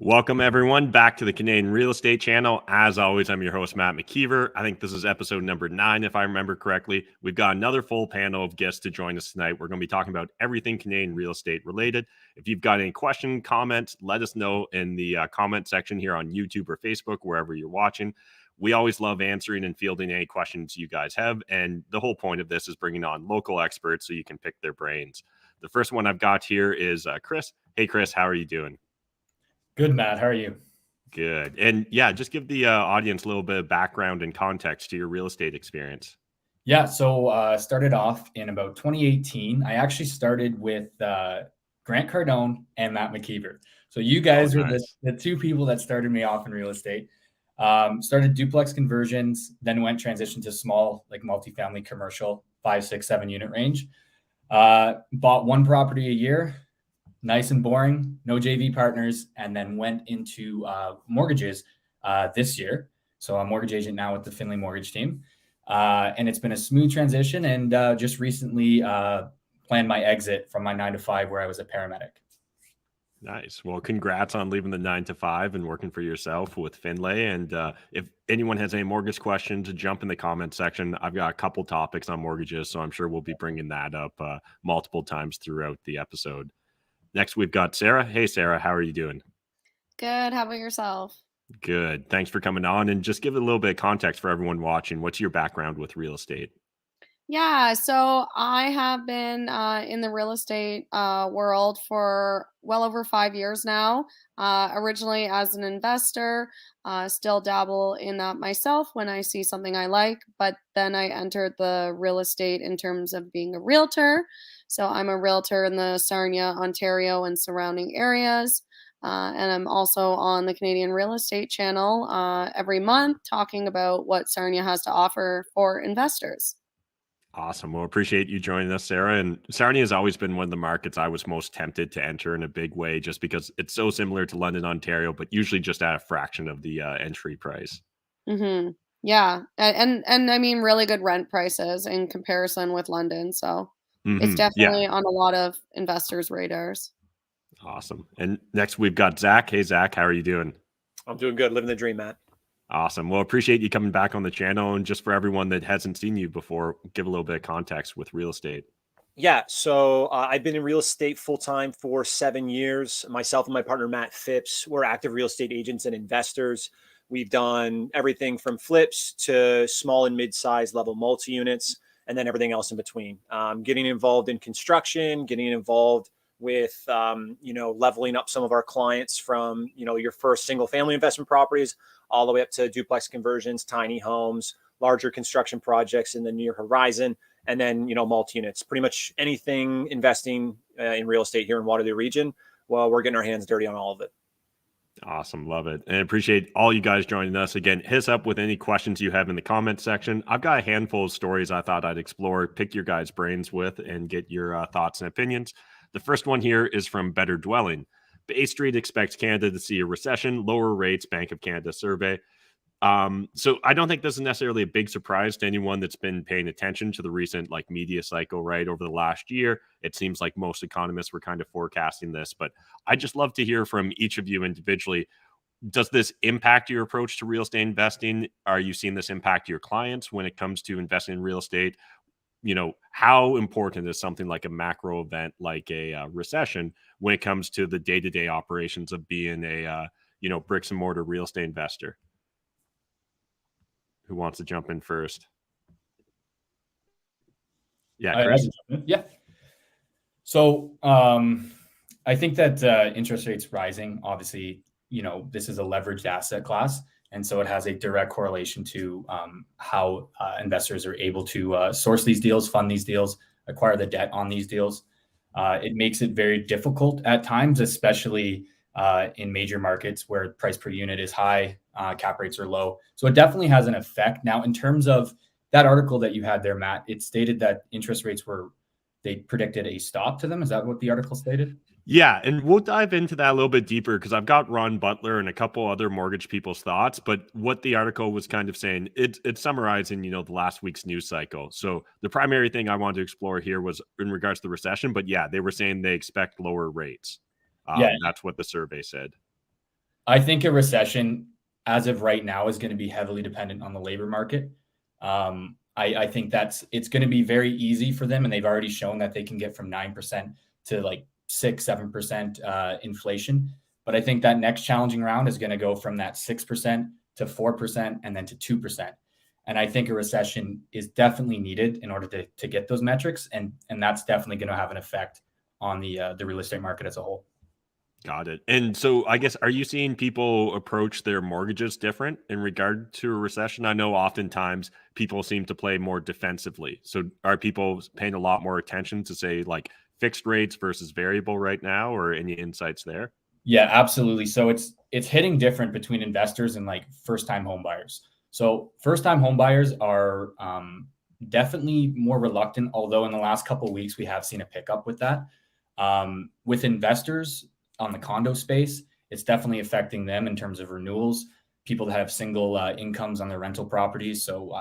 Welcome, everyone, back to the Canadian Real Estate Channel. As always, I'm your host, Matt McKeever. I think this is episode number 9, if I remember correctly. We've got another full panel of guests to join us tonight. We're going to be talking about everything Canadian real estate related. If you've got any questions, comments, let us know in the comment section here on YouTube or Facebook, wherever you're watching. We always love answering and fielding any questions you guys have. And the whole point of this is bringing on local experts so you can pick their brains. The first one I've got here is Chris. Hey, Chris, how are you doing? Good, Matt. How are you? Good. And yeah, just give the audience a little bit of background and context to your real estate experience. Yeah, so started off in about 2018. I actually started with Grant Cardone and Matt McKeever. So you guys were the two people that started me off in real estate. Started duplex conversions, then went transition to small, like multifamily commercial, 5, 6, 7 unit range. Bought one property a year. Nice and boring, no JV partners, and then went into mortgages this year. So I'm a mortgage agent now with the Finley Mortgage team. And it's been a smooth transition, and just recently planned my exit from my 9 to 5 where I was a paramedic. Nice. Well, congrats on leaving the 9 to 5 and working for yourself with Finlay. And if anyone has any mortgage questions, jump in the comment section. I've got a couple topics on mortgages, so I'm sure we'll be bringing that up multiple times throughout the episode. Next, we've got Sarah. Hey, Sarah, how are you doing? Good. How about yourself? Good. Thanks for coming on. And just give it a little bit of context for everyone watching. What's your background with real estate? Yeah, so I have been in the real estate world for well over 5 years now. Originally as an investor, still dabble in that myself when I see something I like, but then I entered the real estate in terms of being a realtor. So I'm a realtor in the Sarnia, Ontario, and surrounding areas. And I'm also on the Canadian Real Estate Channel every month talking about what Sarnia has to offer for investors. Awesome. Well, appreciate you joining us, Sarah. And Sarnia has always been one of the markets I was most tempted to enter in a big way, just because it's so similar to London, Ontario, but usually just at a fraction of the entry price. Mm-hmm. Yeah, and I mean really good rent prices in comparison with London. So it's definitely on a lot of investors' radars. Awesome. And next we've got Zach. Hey, Zach, how are you doing? I'm doing good. Living the dream, Matt. Awesome. Well, appreciate you coming back on the channel. And just for everyone that hasn't seen you before, give a little bit of context with real estate. Yeah. So I've been in real estate full time for 7 years. Myself and my partner, Matt Phipps, we're active real estate agents and investors. We've done everything from flips to small and mid-sized level multi-units, and then everything else in between. Getting involved in construction, getting involved with, leveling up some of our clients from, your first single family investment properties all the way up to duplex conversions, tiny homes, larger construction projects in the near horizon, and then, multi-units, pretty much anything investing in real estate here in Waterloo region. Well, we're getting our hands dirty on all of it. Awesome. Love it. And appreciate all you guys joining us. Again, hit us up with any questions you have in the comment section. I've got a handful of stories I thought I'd explore, pick your guys' brains with, and get your thoughts and opinions. The first one here is from Better Dwelling. Bay Street expects Canada to see a recession, lower rates, Bank of Canada survey. So I don't think this is necessarily a big surprise to anyone that's been paying attention to the recent media cycle, right? Over the last year, it seems like most economists were kind of forecasting this, but I just love to hear from each of you individually. Does this impact your approach to real estate investing? Are you seeing this impact your clients when it comes to investing in real estate? How important is something like a macro event like a recession when it comes to the day-to-day operations of being a bricks and mortar real estate investor? Who wants to jump in first? Yeah, Chris. Yeah. So I think that interest rates rising, obviously, this is a leveraged asset class. And so it has a direct correlation to how investors are able to source these deals, fund these deals, acquire the debt on these deals. It makes it very difficult at times, especially in major markets where price per unit is high, cap rates are low. So it definitely has an effect. Now, in terms of that article that you had there, Matt, it stated that interest rates they predicted a stop to them. Is that what the article stated? Yeah, and we'll dive into that a little bit deeper because I've got Ron Butler and a couple other mortgage people's thoughts. But what the article was kind of saying, it's summarizing, the last week's news cycle. So the primary thing I wanted to explore here was in regards to the recession. But yeah, they were saying they expect lower rates. That's what the survey said. I think a recession, as of right now, is going to be heavily dependent on the labor market. I think it's going to be very easy for them, and they've already shown that they can get from 9% to like 6-7% inflation. But I think that next challenging round is going to go from that 6% to 4% and then to 2%. And I think a recession is definitely needed in order to get those metrics, and that's definitely going to have an effect on the real estate market as a whole. Got it. And so I guess, are you seeing people approach their mortgages different in regard to a recession? I know oftentimes people seem to play more defensively. So are people paying a lot more attention to, say, like fixed rates versus variable right now, or any insights there? Yeah, absolutely. So it's hitting different between investors and like first-time home buyers. So first-time home buyers are definitely more reluctant, although in the last couple of weeks we have seen a pickup with that. With investors on the condo space, it's definitely affecting them in terms of renewals. People that have single incomes on their rental properties, so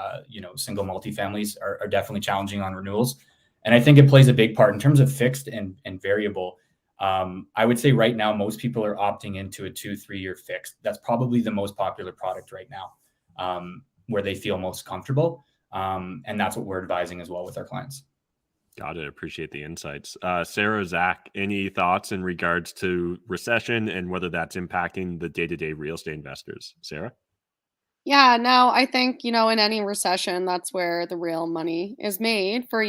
single multifamilies are definitely challenging on renewals. And I think it plays a big part in terms of fixed and variable. I would say right now, most people are opting into a 2-3 year fixed. That's probably the most popular product right now, where they feel most comfortable. And that's what we're advising as well with our clients. Got it. Appreciate the insights. Sarah, Zach, any thoughts in regards to recession and whether that's impacting the day-to-day real estate investors? Sarah? Yeah, no, I think, in any recession, that's where the real money is made for,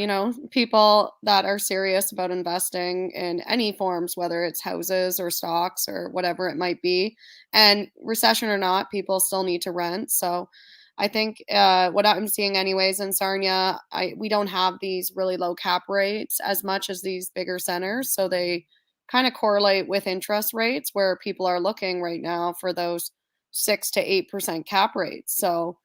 people that are serious about investing in any forms, whether it's houses or stocks or whatever it might be. And recession or not, people still need to rent. So I think what I'm seeing anyways in Sarnia, we don't have these really low cap rates as much as these bigger centers. So they kind of correlate with interest rates where people are looking right now for those 6 to 8% cap rates. So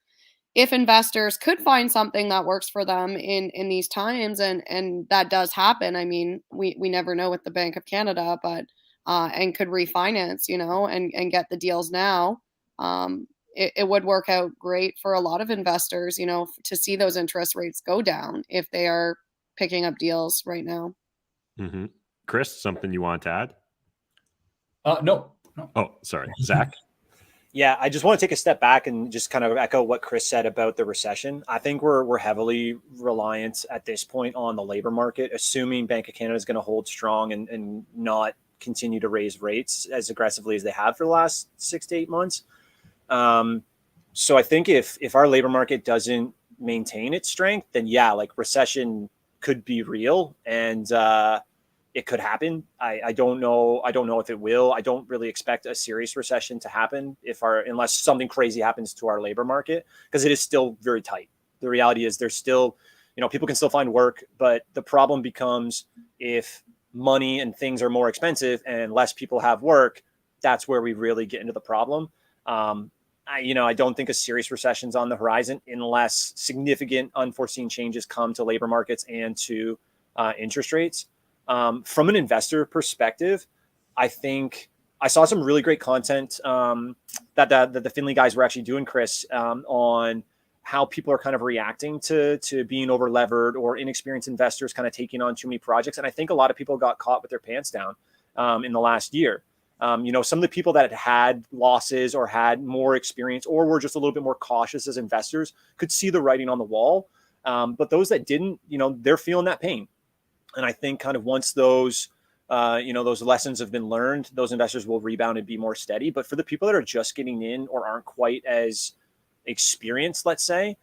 if investors could find something that works for them in these times, and that does happen, I mean, we never know with the Bank of Canada, but and could refinance, and get the deals now. It would work out great for a lot of investors, to see those interest rates go down if they are picking up deals right now. Mm-hmm. Chris, something you want to add? No. Oh, sorry. Zach? Yeah, I just want to take a step back and just kind of echo what Chris said about the recession. I think we're heavily reliant at this point on the labor market, assuming Bank of Canada is going to hold strong and not continue to raise rates as aggressively as they have for the last 6 to 8 months. So I think if our labor market doesn't maintain its strength, then yeah, like recession could be real, and it could happen. I don't know if it will. I don't really expect a serious recession to happen unless something crazy happens to our labor market, because it is still very tight. The reality is there's still, people can still find work, but the problem becomes if money and things are more expensive and less people have work, that's where we really get into the problem. I don't think a serious recession's on the horizon unless significant unforeseen changes come to labor markets and to interest rates. From an investor perspective, I think I saw some really great content that the Finley guys were actually doing, Chris, on how people are kind of reacting to being over levered or inexperienced investors kind of taking on too many projects. And I think a lot of people got caught with their pants down in the last year. Some of the people that had losses or had more experience or were just a little bit more cautious as investors could see the writing on the wall. But those that didn't, they're feeling that pain. And I think kind of once those lessons have been learned, those investors will rebound and be more steady. But for the people that are just getting in or aren't quite as experienced, let's say,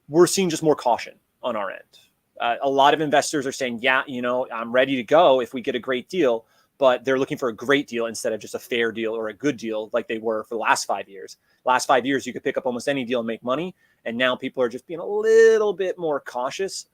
we're seeing just more caution on our end. A lot of investors are saying, yeah, I'm ready to go if we get a great deal, but they're looking for a great deal instead of just a fair deal or a good deal like they were for the last 5 years. Last 5 years, you could pick up almost any deal and make money. And now people are just being a little bit more cautious.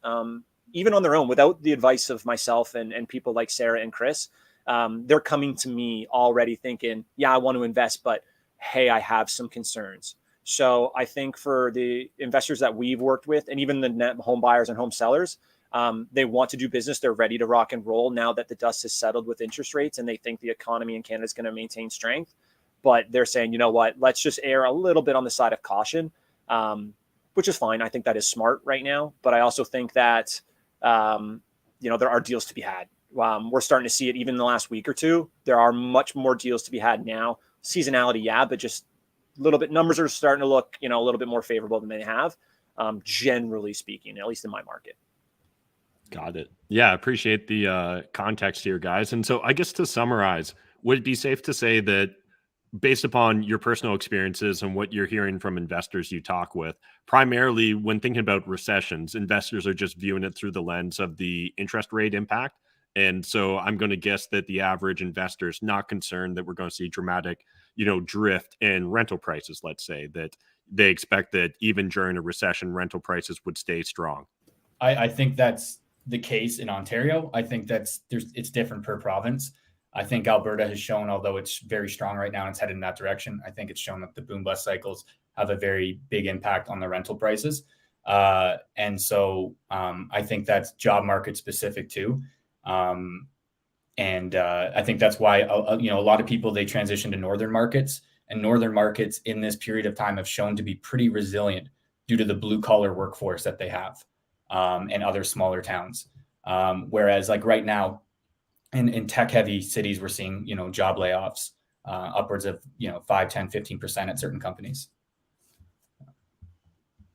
Even on their own, without the advice of myself and people like Sarah and Chris, they're coming to me already thinking, yeah, I want to invest, but hey, I have some concerns. So I think for the investors that we've worked with, and even the net home buyers and home sellers, they want to do business. They're ready to rock and roll now that the dust has settled with interest rates, and they think the economy in Canada is going to maintain strength. But they're saying, you know what, let's just err a little bit on the side of caution, which is fine. I think that is smart right now. But I also think that there are deals to be had. We're starting to see it even in the last week or two. There are much more deals to be had now. Seasonality, yeah, but just a little bit, numbers are starting to look, a little bit more favorable than they have, generally speaking, at least in my market. Got it. Yeah, I appreciate the context here, guys. And so I guess to summarize, would it be safe to say that based upon your personal experiences and what you're hearing from investors you talk with, primarily when thinking about recessions, investors are just viewing it through the lens of the interest rate impact? And so I'm going to guess that the average investor is not concerned that we're going to see dramatic, drift in rental prices, let's say, that they expect that even during a recession, rental prices would stay strong. I think that's the case in Ontario. I think it's different per province. I think Alberta has shown, although it's very strong right now and it's headed in that direction, I think it's shown that the boom bust cycles have a very big impact on the rental prices. And so I think that's job market specific too. And I think that's why, a lot of people, they transition to northern markets, and northern markets in this period of time have shown to be pretty resilient due to the blue collar workforce that they have, and other smaller towns. Whereas like right now in tech heavy cities, we're seeing, job layoffs, upwards of, 5, 10, 15% at certain companies.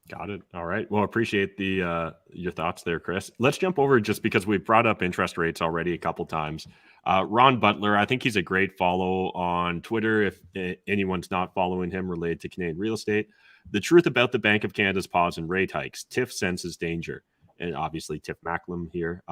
Got it. All right. Well, appreciate your thoughts there, Chris. Let's jump over, just because we've brought up interest rates already a couple times. Ron Butler, I think he's a great follow on Twitter if anyone's not following him related to Canadian real estate. The truth about the Bank of Canada's pause in rate hikes, TIF senses danger. And obviously Tiff Macklem here.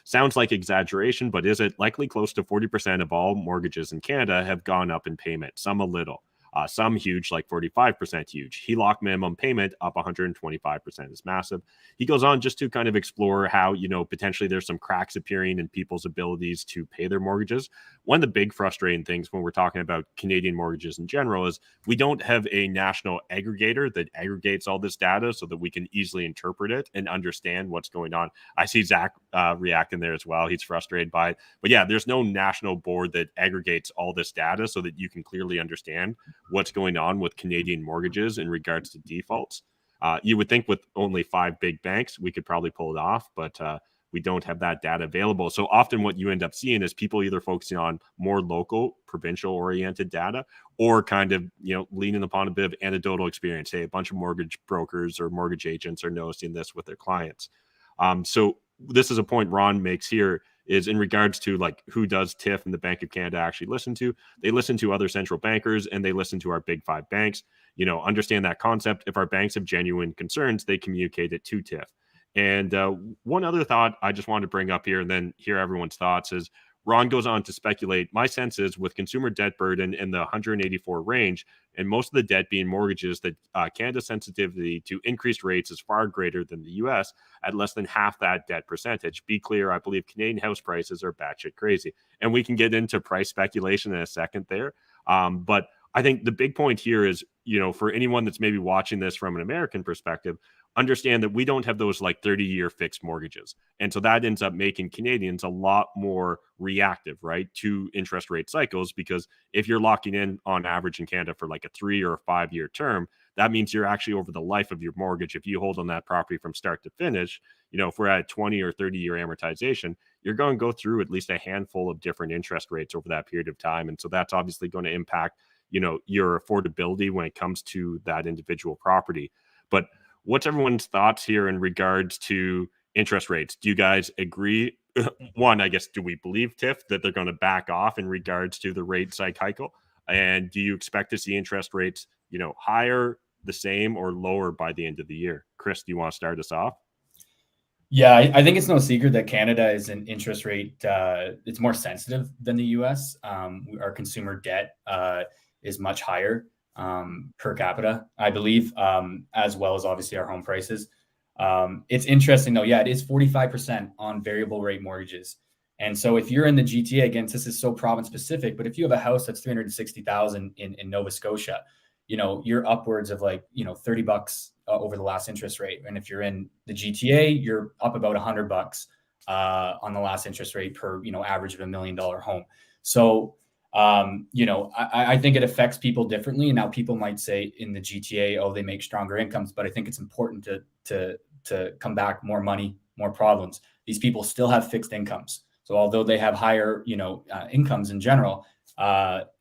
Sounds like exaggeration, but is it likely close to 40% of all mortgages in Canada have gone up in payment? Some a little. Some huge, like 45% huge. HELOC minimum payment up 125% is massive. He goes on just to kind of explore how, potentially there's some cracks appearing in people's abilities to pay their mortgages. One of the big frustrating things when we're talking about Canadian mortgages in general is we don't have a national aggregator that aggregates all this data so that we can easily interpret it and understand what's going on. I see Zach reacting there as well. He's frustrated by it. But yeah, there's no national board that aggregates all this data so that you can clearly understand what's going on with Canadian mortgages in regards to defaults. You would think with only 5 big banks, we could probably pull it off, but we don't have that data available. So often what you end up seeing is people either focusing on more local, provincial oriented data, or kind of, leaning upon a bit of anecdotal experience. Hey, a bunch of mortgage brokers or mortgage agents are noticing this with their clients. So this is a point Ron makes here, is in regards to like who does TIF and the Bank of Canada actually listen to. They listen to other central bankers and they listen to our big 5 banks. Understand that concept. If our banks have genuine concerns, they communicate it to TIF. And one other thought I just wanted to bring up here and then hear everyone's thoughts is Ron goes on to speculate, my sense is with consumer debt burden in the 184 range, and most of the debt being mortgages, that Canada's sensitivity to increased rates is far greater than the US at less than half that debt percentage. Be clear, I believe Canadian house prices are batshit crazy. And we can get into price speculation in a second there. But I think the big point here is, for anyone that's maybe watching this from an American perspective, understand that we don't have those like 30-year fixed mortgages. And so that ends up making Canadians a lot more reactive, right, to interest rate cycles, because if you're locking in on average in Canada for like a 3 or a 5 year term, that means you're actually over the life of your mortgage. If you hold on that property from start to finish, if we're at 20 or 30 year amortization, you're going to go through at least a handful of different interest rates over that period of time. And so that's obviously going to impact, your affordability when it comes to that individual property. But what's everyone's thoughts here in regards to interest rates? Do you guys agree? One, I guess, do we believe TIF that they're going to back off in regards to the rate cycle? And do you expect to see interest rates, higher, the same, or lower by the end of the year? Chris, do you want to start us off? Yeah, I think it's no secret that Canada is an interest rate. It's more sensitive than the US. Our consumer debt is much higher per capita, I believe, as well as obviously our home prices. It's interesting though. Yeah, it is 45% on variable rate mortgages. And so if you're in the GTA, again, this is so province specific, but if you have a house that's 360,000 in Nova Scotia, you're upwards of like, $30 over the last interest rate. And if you're in the GTA, you're up about $100 on the last interest rate per, average of $1 million home. So, I think it affects people differently. And now people might say in the GTA, oh, they make stronger incomes, but I think it's important to come back more money, more problems. These people still have fixed incomes. So So although they have higher, incomes in general,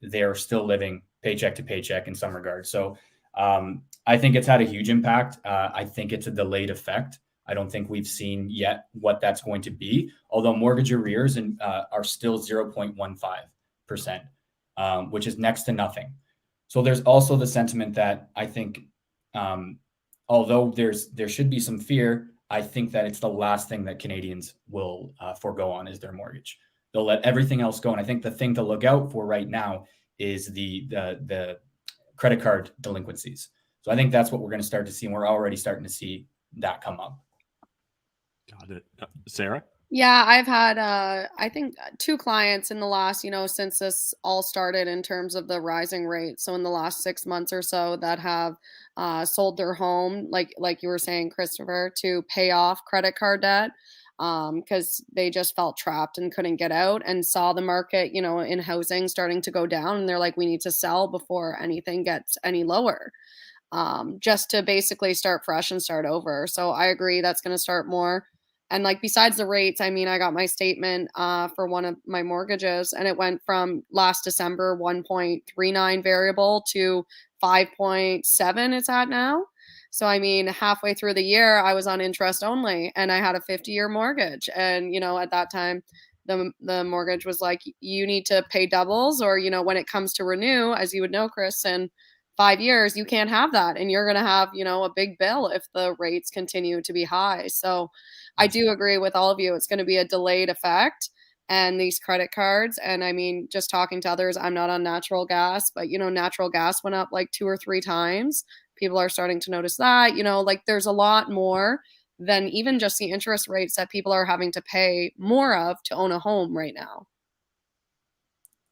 they're still living paycheck to paycheck in some regards. So I think it's had a huge impact. I think it's a delayed effect. I don't think we've seen yet what that's going to be, although mortgage arrears are still 0.15%, which is next to nothing. So there's also the sentiment that I think, although there should be some fear, I think that it's the last thing that Canadians will forego on is their mortgage. They'll let everything else go. And I think the thing to look out for right now is the credit card delinquencies. So I think that's what we're going to start to see. And we're already starting to see that come up. Got it. Sarah? Yeah, I've had I think 2 clients in the last, since this all started in terms of the rising rate. So in the last 6 months or so that have sold their home, like you were saying, Christopher, to pay off credit card debt because they just felt trapped and couldn't get out and saw the market, in housing starting to go down. And they're like, we need to sell before anything gets any lower, just to basically start fresh and start over. So I agree that's going to start more. And like besides the rates, I mean, I got my statement for one of my mortgages, and it went from last December 1.39 variable to 5.7 it's at now. So I mean, halfway through the year, I was on interest only, and I had a 50-year mortgage. And at that time, the mortgage was like, you need to pay doubles, or when it comes to renew, as you would know, Chris, in 5 years, you can't have that, and you're going to have a big bill if the rates continue to be high. So I do agree with all of you. It's going to be a delayed effect, and these credit cards. And I mean, just talking to others, I'm not on natural gas, but natural gas went up like 2 or 3 times. People are starting to notice that, like there's a lot more than even just the interest rates that people are having to pay more of to own a home right now.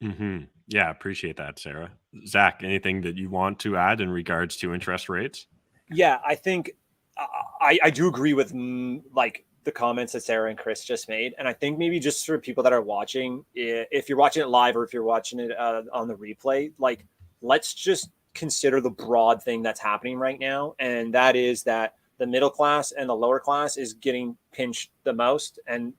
Mm-hmm. Yeah, appreciate that, Sarah. Zach, anything that you want to add in regards to interest rates? Yeah, I think I do agree with like the comments that Sarah and Chris just made. And I think maybe just for people that are watching, if you're watching it live or if you're watching it on the replay, like let's just consider the broad thing that's happening right now. And that is that the middle class and the lower class is getting pinched the most. And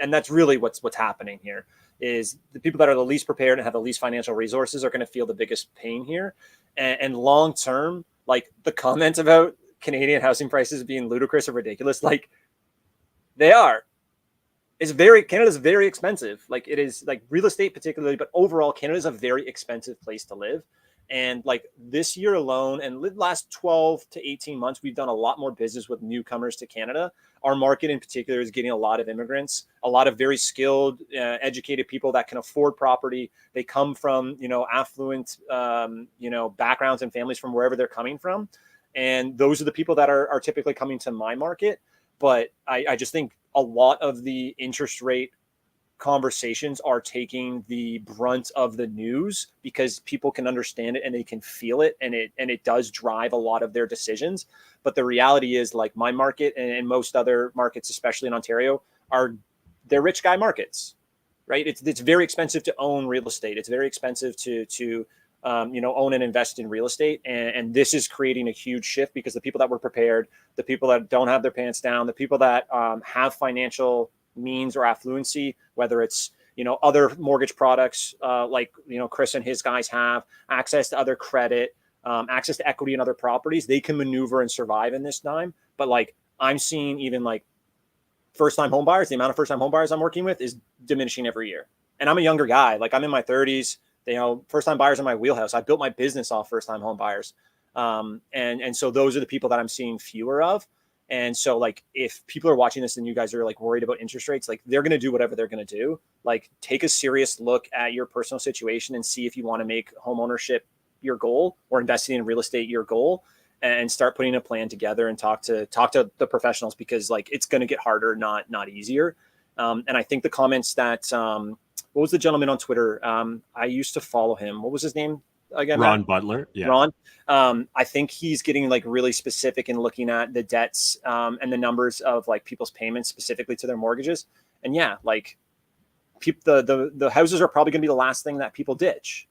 that's really what's happening here. Is the people that are the least prepared and have the least financial resources are going to feel the biggest pain here. And long term, like the comments about Canadian housing prices being ludicrous or ridiculous, like they are. Canada's very expensive. Like it is, like real estate particularly, but overall Canada's a very expensive place to live. And like this year alone and the last 12 to 18 months, we've done a lot more business with newcomers to Canada. Our market in particular is getting a lot of immigrants, a lot of very skilled, educated people that can afford property. They come from, affluent, backgrounds and families from wherever they're coming from. And those are the people that are typically coming to my market. But I just think a lot of the interest rate conversations are taking the brunt of the news because people can understand it and they can feel it, and it does drive a lot of their decisions. But the reality is, like my market and most other markets, especially in Ontario, they're rich guy markets, right? It's very expensive to own real estate. It's very expensive to own and invest in real estate. And this is creating a huge shift because the people that were prepared, the people that don't have their pants down, the people that have financial means or affluency, whether it's other mortgage products like Chris and his guys have access to other credit, access to equity and other properties, they can maneuver and survive in this time. But like I'm seeing even like first-time home buyers, the amount of first-time home buyers I'm working with is diminishing every year. And I'm a younger guy, like I'm in my 30s. First-time buyers in my wheelhouse. I built my business off first-time home buyers, and so those are the people that I'm seeing fewer of. And so like if people are watching this and you guys are like worried about interest rates, like they're going to do whatever they're going to do. Like take a serious look at your personal situation and see if you want to make home ownership your goal or investing in real estate your goal, and start putting a plan together and talk to the professionals, because like it's going to get harder, not easier. And I think the comments that what was the gentleman on Twitter? I used to follow him. What was his name again? Ron Butler. Yeah. Ron. I think he's getting like really specific in looking at the debts and the numbers of like people's payments specifically to their mortgages. And yeah, like the houses are probably going to be the last thing that people ditch.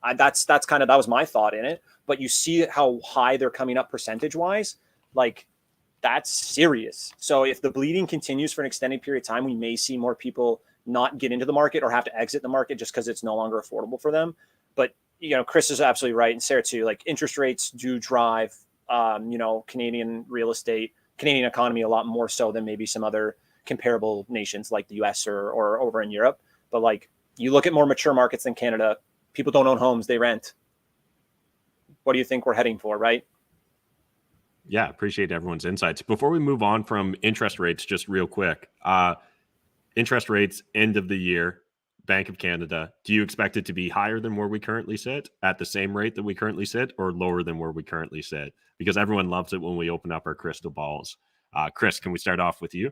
That was my thought in it. But you see how high they're coming up percentage wise. Like that's serious. So if the bleeding continues for an extended period of time, we may see more people not get into the market or have to exit the market just because it's no longer affordable for them. But, Chris is absolutely right. And Sarah too, like interest rates do drive, Canadian real estate, Canadian economy a lot more so than maybe some other comparable nations like the US or over in Europe. But like you look at more mature markets than Canada, people don't own homes, they rent. What do you think we're heading for, right? Yeah, appreciate everyone's insights. Before we move on from interest rates, just real quick, interest rates end of the year, Bank of Canada, do you expect it to be higher than where we currently sit, at the same rate that we currently sit, or lower than where we currently sit? Because everyone loves it when we open up our crystal balls. Chris, can we start off with you?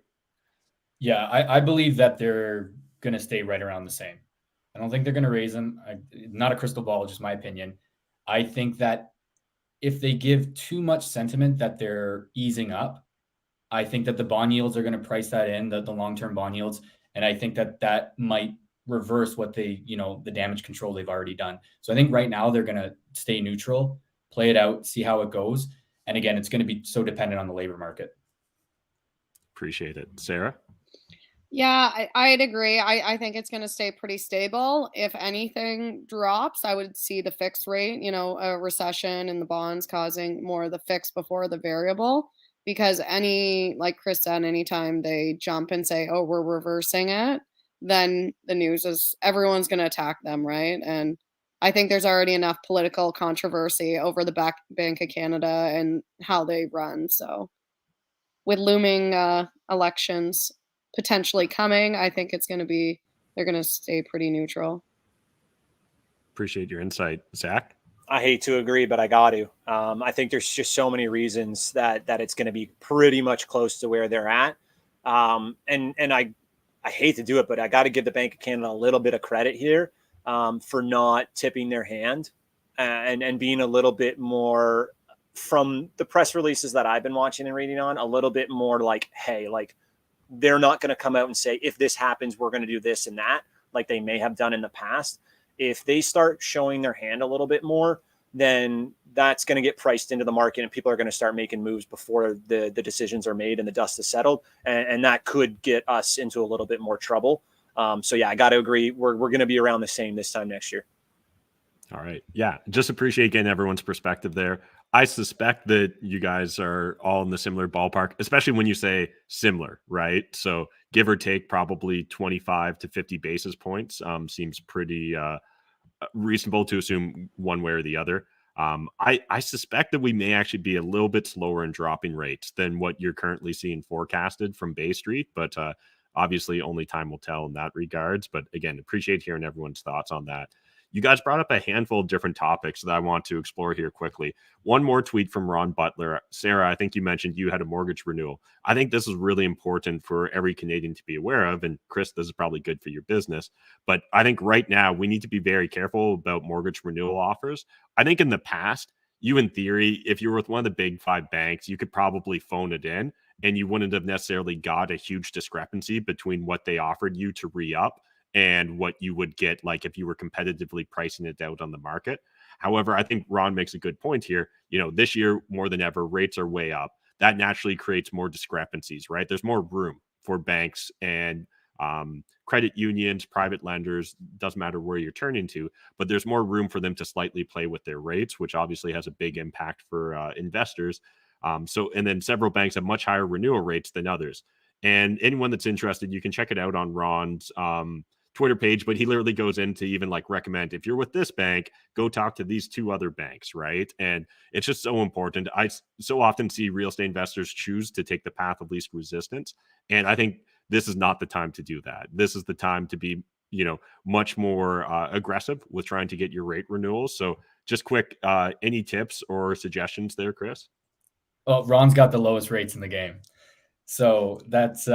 Yeah, I believe that they're going to stay right around the same. I don't think they're going to raise them. Not a crystal ball, just my opinion. I think that if they give too much sentiment that they're easing up, I think that the bond yields are going to price that in, the long-term bond yields. And I think that might reverse what they, the damage control they've already done. So I think right now they're going to stay neutral, play it out, see how it goes. And again, it's going to be so dependent on the labor market. Appreciate it. Sarah? Yeah, I'd agree. I think it's going to stay pretty stable. If anything drops, I would see the fixed rate, a recession and the bonds causing more of the fixed before the variable. Because like Chris said, anytime they jump and say, oh, we're reversing it, then the news is everyone's going to attack them, right? And I think there's already enough political controversy over the Bank of Canada and how they run. So with looming elections potentially coming, I think they're going to stay pretty neutral. Appreciate your insight. Zach? I hate to agree, but I got to. I think there's just so many reasons that it's going to be pretty much close to where they're at. And I hate to do it, but I got to give the Bank of Canada a little bit of credit here for not tipping their hand and being a little bit more, from the press releases that I've been watching and reading on, a little bit more like, hey, like they're not going to come out and say, if this happens, we're going to do this and that, like they may have done in the past. If they start showing their hand a little bit more, then that's going to get priced into the market and people are going to start making moves before the decisions are made and the dust is settled. And that could get us into a little bit more trouble. So yeah, I got to agree. We're going to be around the same this time next year. All right. Yeah. Just appreciate getting everyone's perspective there. I suspect that you guys are all in the similar ballpark, especially when you say similar, right? So give or take probably 25 to 50 basis points seems pretty reasonable to assume one way or the other. I suspect that we may actually be a little bit slower in dropping rates than what you're currently seeing forecasted from Bay Street, but obviously only time will tell in that regards. But again, appreciate hearing everyone's thoughts on that. You guys brought up a handful of different topics that I want to explore here quickly. One more tweet from Ron Butler. Sarah, I think you mentioned you had a mortgage renewal. I think this is really important for every Canadian to be aware of. And Chris, this is probably good for your business. But I think right now we need to be very careful about mortgage renewal offers. I think in the past, you in theory, if you were with one of the big five banks, you could probably phone it in and you wouldn't have necessarily got a huge discrepancy between what they offered you to re-up and what you would get like if you were competitively pricing it out on the market. However, I think Ron makes a good point here. This year more than ever, rates are way up. That naturally creates more discrepancies, right? There's more room for banks and credit unions, private lenders, doesn't matter where you're turning to, but there's more room for them to slightly play with their rates, which obviously has a big impact for investors. And then several banks have much higher renewal rates than others. And anyone that's interested, you can check it out on Ron's Twitter page, but he literally goes into even like recommend, if you're with this bank, go talk to these two other banks, right? And it's just so important. I so often see real estate investors choose to take the path of least resistance. And I think this is not the time to do that. This is the time to be, much more aggressive with trying to get your rate renewals. So just quick, any tips or suggestions there, Chris? Well, Ron's got the lowest rates in the game. So that's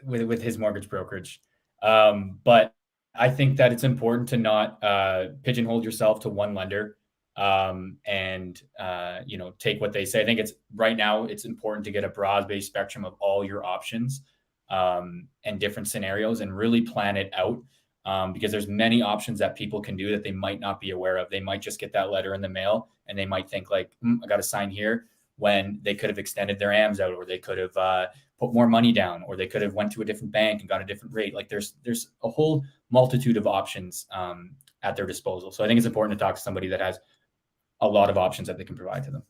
with his mortgage brokerage. But I think that it's important to not pigeonhole yourself to one lender and take what they say. I think right now it's important to get a broad-based spectrum of all your options and different scenarios and really plan it out because there's many options that people can do that they might not be aware of. They might just get that letter in the mail and they might think like, I got to sign here, when they could have extended their AMs out or they could have put more money down, or they could have went to a different bank and got a different rate. Like there's a whole multitude of options at their disposal. So I think it's important to talk to somebody that has a lot of options that they can provide to them.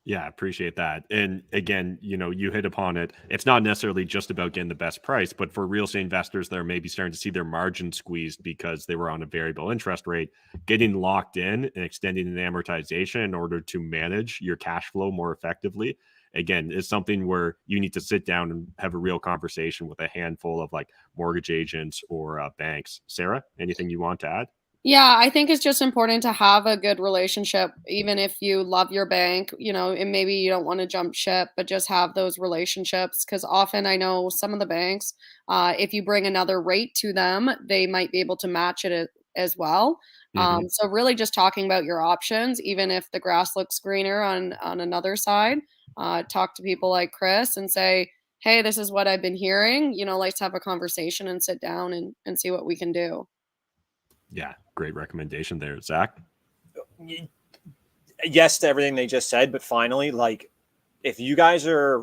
Yeah, I appreciate that. And again, you hit upon it. It's not necessarily just about getting the best price, but for real estate investors that are maybe starting to see their margin squeezed because they were on a variable interest rate, getting locked in and extending an amortization in order to manage your cash flow more effectively, again, is something where you need to sit down and have a real conversation with a handful of like mortgage agents or banks. Sarah, anything you want to add? Yeah, I think it's just important to have a good relationship, even if you love your bank, and maybe you don't want to jump ship, but just have those relationships. Because often I know some of the banks, if you bring another rate to them, they might be able to match it as well. So really just talking about your options, even if the grass looks greener on another side, talk to people like Chris and say, hey, this is what I've been hearing, let's have a conversation and sit down and see what we can do. Yeah, great recommendation there. Zach? Yes to everything they just said, but finally, like, if you guys are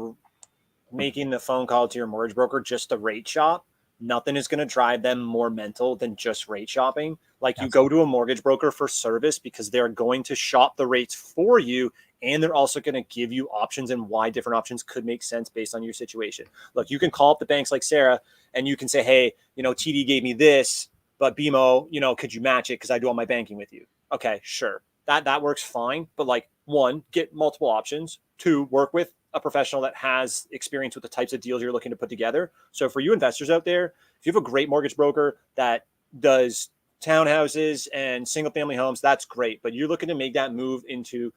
making the phone call to your mortgage broker just to rate shop, nothing is going to drive them more mental than just rate shopping. Like, you go to a mortgage broker for service because they're going to shop the rates for you, and they're also going to give you options and why different options could make sense based on your situation. Look, you can call up the banks like Sarah and you can say, hey, TD gave me this, but BMO, could you match it because I do all my banking with you? Okay, sure. That works fine. But like, one, get multiple options. Two, work with a professional that has experience with the types of deals you're looking to put together. So for you investors out there, if you have a great mortgage broker that does townhouses and single family homes, that's great. But you're looking to make that move into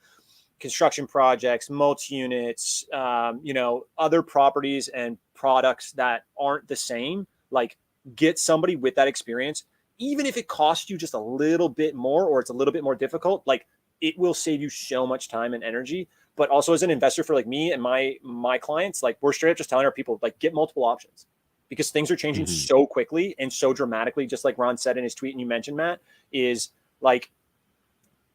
construction projects, multi-units, other properties and products that aren't the same, like, get somebody with that experience. Even if it costs you just a little bit more or it's a little bit more difficult, like, it will save you so much time and energy. But also as an investor, for like me and my clients, like, we're straight up just telling our people, like, get multiple options, because things are changing so quickly and so dramatically. Just like Ron said in his tweet, and you mentioned, Matt, is like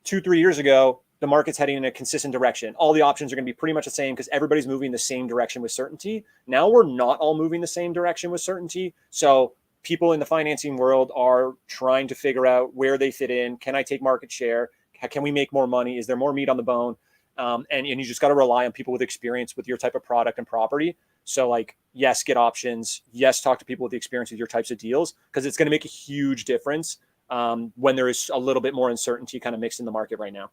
2-3 years ago, the market's heading in a consistent direction. All the options are going to be pretty much the same because everybody's moving the same direction with certainty. Now we're not all moving the same direction with certainty. So people in the financing world are trying to figure out where they fit in. Can I take market share? Can we make more money? Is there more meat on the bone? And you just got to rely on people with experience with your type of product and property. So like, yes, get options. Yes, talk to people with the experience with your types of deals, because it's going to make a huge difference when there is a little bit more uncertainty kind of mixed in the market right now.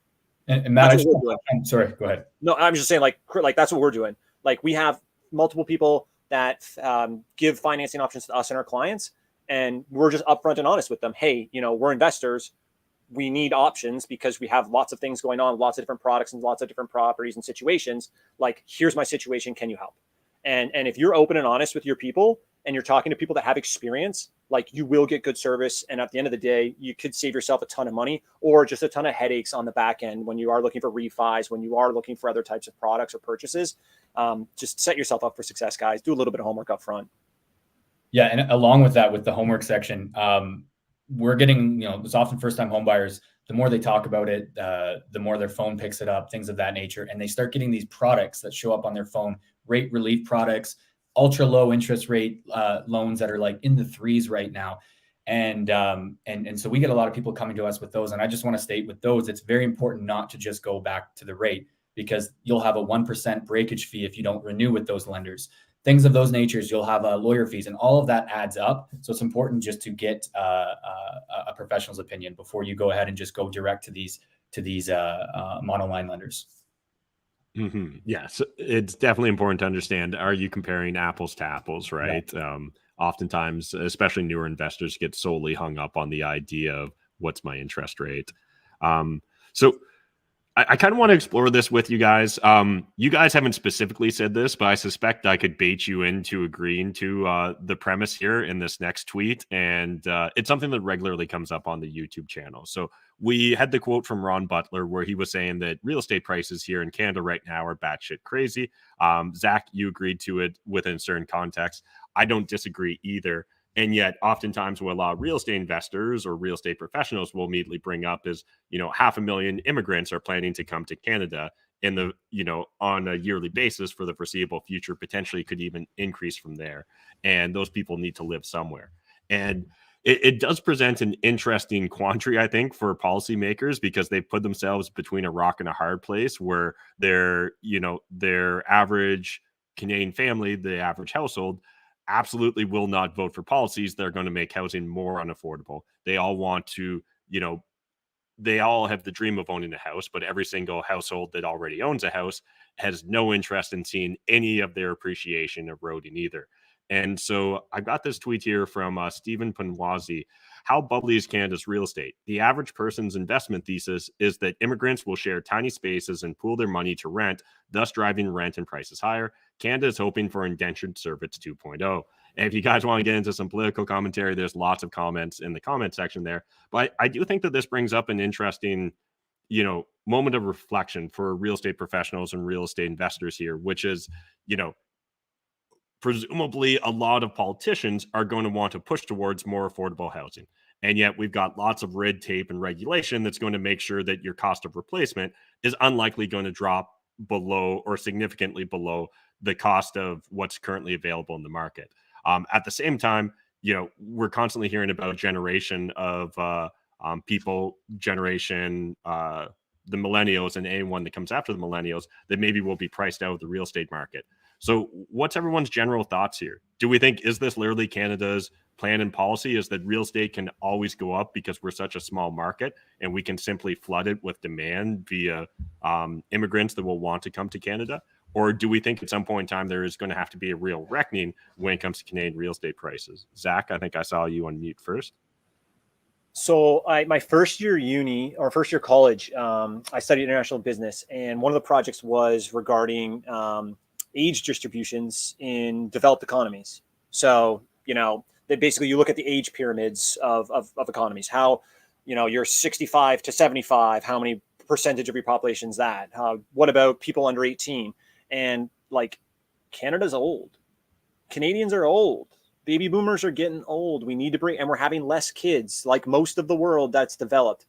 And Matt, I'm sorry, go ahead. No, I'm just saying, like that's what we're doing. Like, we have multiple people that give financing options to us and our clients, and we're just upfront and honest with them. Hey, we're investors. We need options because we have lots of things going on, lots of different products and lots of different properties and situations. Like, here's my situation. Can you help? And if you're open and honest with your people and you're talking to people that have experience, like, you will get good service. And at the end of the day, you could save yourself a ton of money or just a ton of headaches on the back end when you are looking for refis, when you are looking for other types of products or purchases. Just set yourself up for success, guys. Do a little bit of homework up front. Yeah. And along with that, with the homework section, we're getting, it's often first-time home buyers. The more they talk about it, the more their phone picks it up, things of that nature. And they start getting these products that show up on their phone, rate relief products, ultra low interest rate loans that are like in the 3s right now. And so we get a lot of people coming to us with those. And I just want to state with those, it's very important not to just go back to the rate, because you'll have a 1% breakage fee if you don't renew with those lenders. Things of those natures, you'll have lawyer fees, and all of that adds up. So it's important just to get a professional's opinion before you go ahead and just go direct to these monoline lenders. Yeah, so it's definitely important to understand, are you comparing apples to apples, right? Yeah. Oftentimes, especially newer investors, get solely hung up on the idea of what's my interest rate. So I kind of want to explore this with you guys. You guys haven't specifically said this, but I suspect I could bait you into agreeing to the premise here in this next tweet. And it's something that regularly comes up on the YouTube channel. So we had the quote from Ron Butler where he was saying that real estate prices here in Canada right now are batshit crazy. Zach, you agreed to it within certain context. I don't disagree either. And yet oftentimes what a lot of real estate investors or real estate professionals will immediately bring up is, 500,000 immigrants are planning to come to Canada in the, on a yearly basis for the foreseeable future, potentially could even increase from there. And those people need to live somewhere. And it does present an interesting quandary, I think, for policymakers, because they put themselves between a rock and a hard place where their average Canadian family, the average household, absolutely will not vote for policies that are going to make housing more unaffordable. They all want to, they all have the dream of owning a house, but every single household that already owns a house has no interest in seeing any of their appreciation eroding either. And so I got this tweet here from Stephen Punwazi. How bubbly is Canada's real estate? The average person's investment thesis is that immigrants will share tiny spaces and pool their money to rent, thus driving rent and prices higher. Canada is hoping for indentured servants 2.0. And if you guys want to get into some political commentary, there's lots of comments in the comment section there. But I do think that this brings up an interesting, moment of reflection for real estate professionals and real estate investors here, which is, presumably a lot of politicians are going to want to push towards more affordable housing. And yet we've got lots of red tape and regulation that's going to make sure that your cost of replacement is unlikely going to drop below or significantly below the cost of what's currently available in the market. At the same time, we're constantly hearing about generation of people, the millennials and anyone that comes after the millennials that maybe will be priced out of the real estate market. So what's everyone's general thoughts here? Do we think, is this literally Canada's plan and policy, is that real estate can always go up because we're such a small market and we can simply flood it with demand via immigrants that will want to come to Canada? Or do we think at some point in time there is going to have to be a real reckoning when it comes to Canadian real estate prices? Zach, I think I saw you on mute first. So my first year uni or first year college, I studied international business. And one of the projects was regarding age distributions in developed economies. So, that basically you look at the age pyramids of economies, how, you're 65 to 75, how many percentage of your population is that? What about people under 18? And like, Canada's old. Canadians are old. Baby boomers are getting old. We need to and we're having less kids, like most of the world that's developed.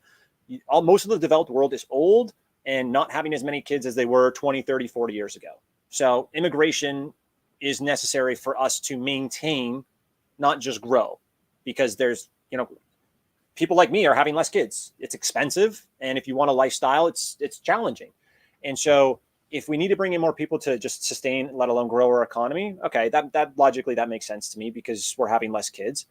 Most of the developed world is old and not having as many kids as they were 20, 30, 40 years ago. So immigration is necessary for us to maintain, not just grow, because there's, people like me are having less kids. It's expensive. And if you want a lifestyle, it's challenging. And so if we need to bring in more people to just sustain, let alone grow our economy, okay, that logically, that makes sense to me because we're having less kids.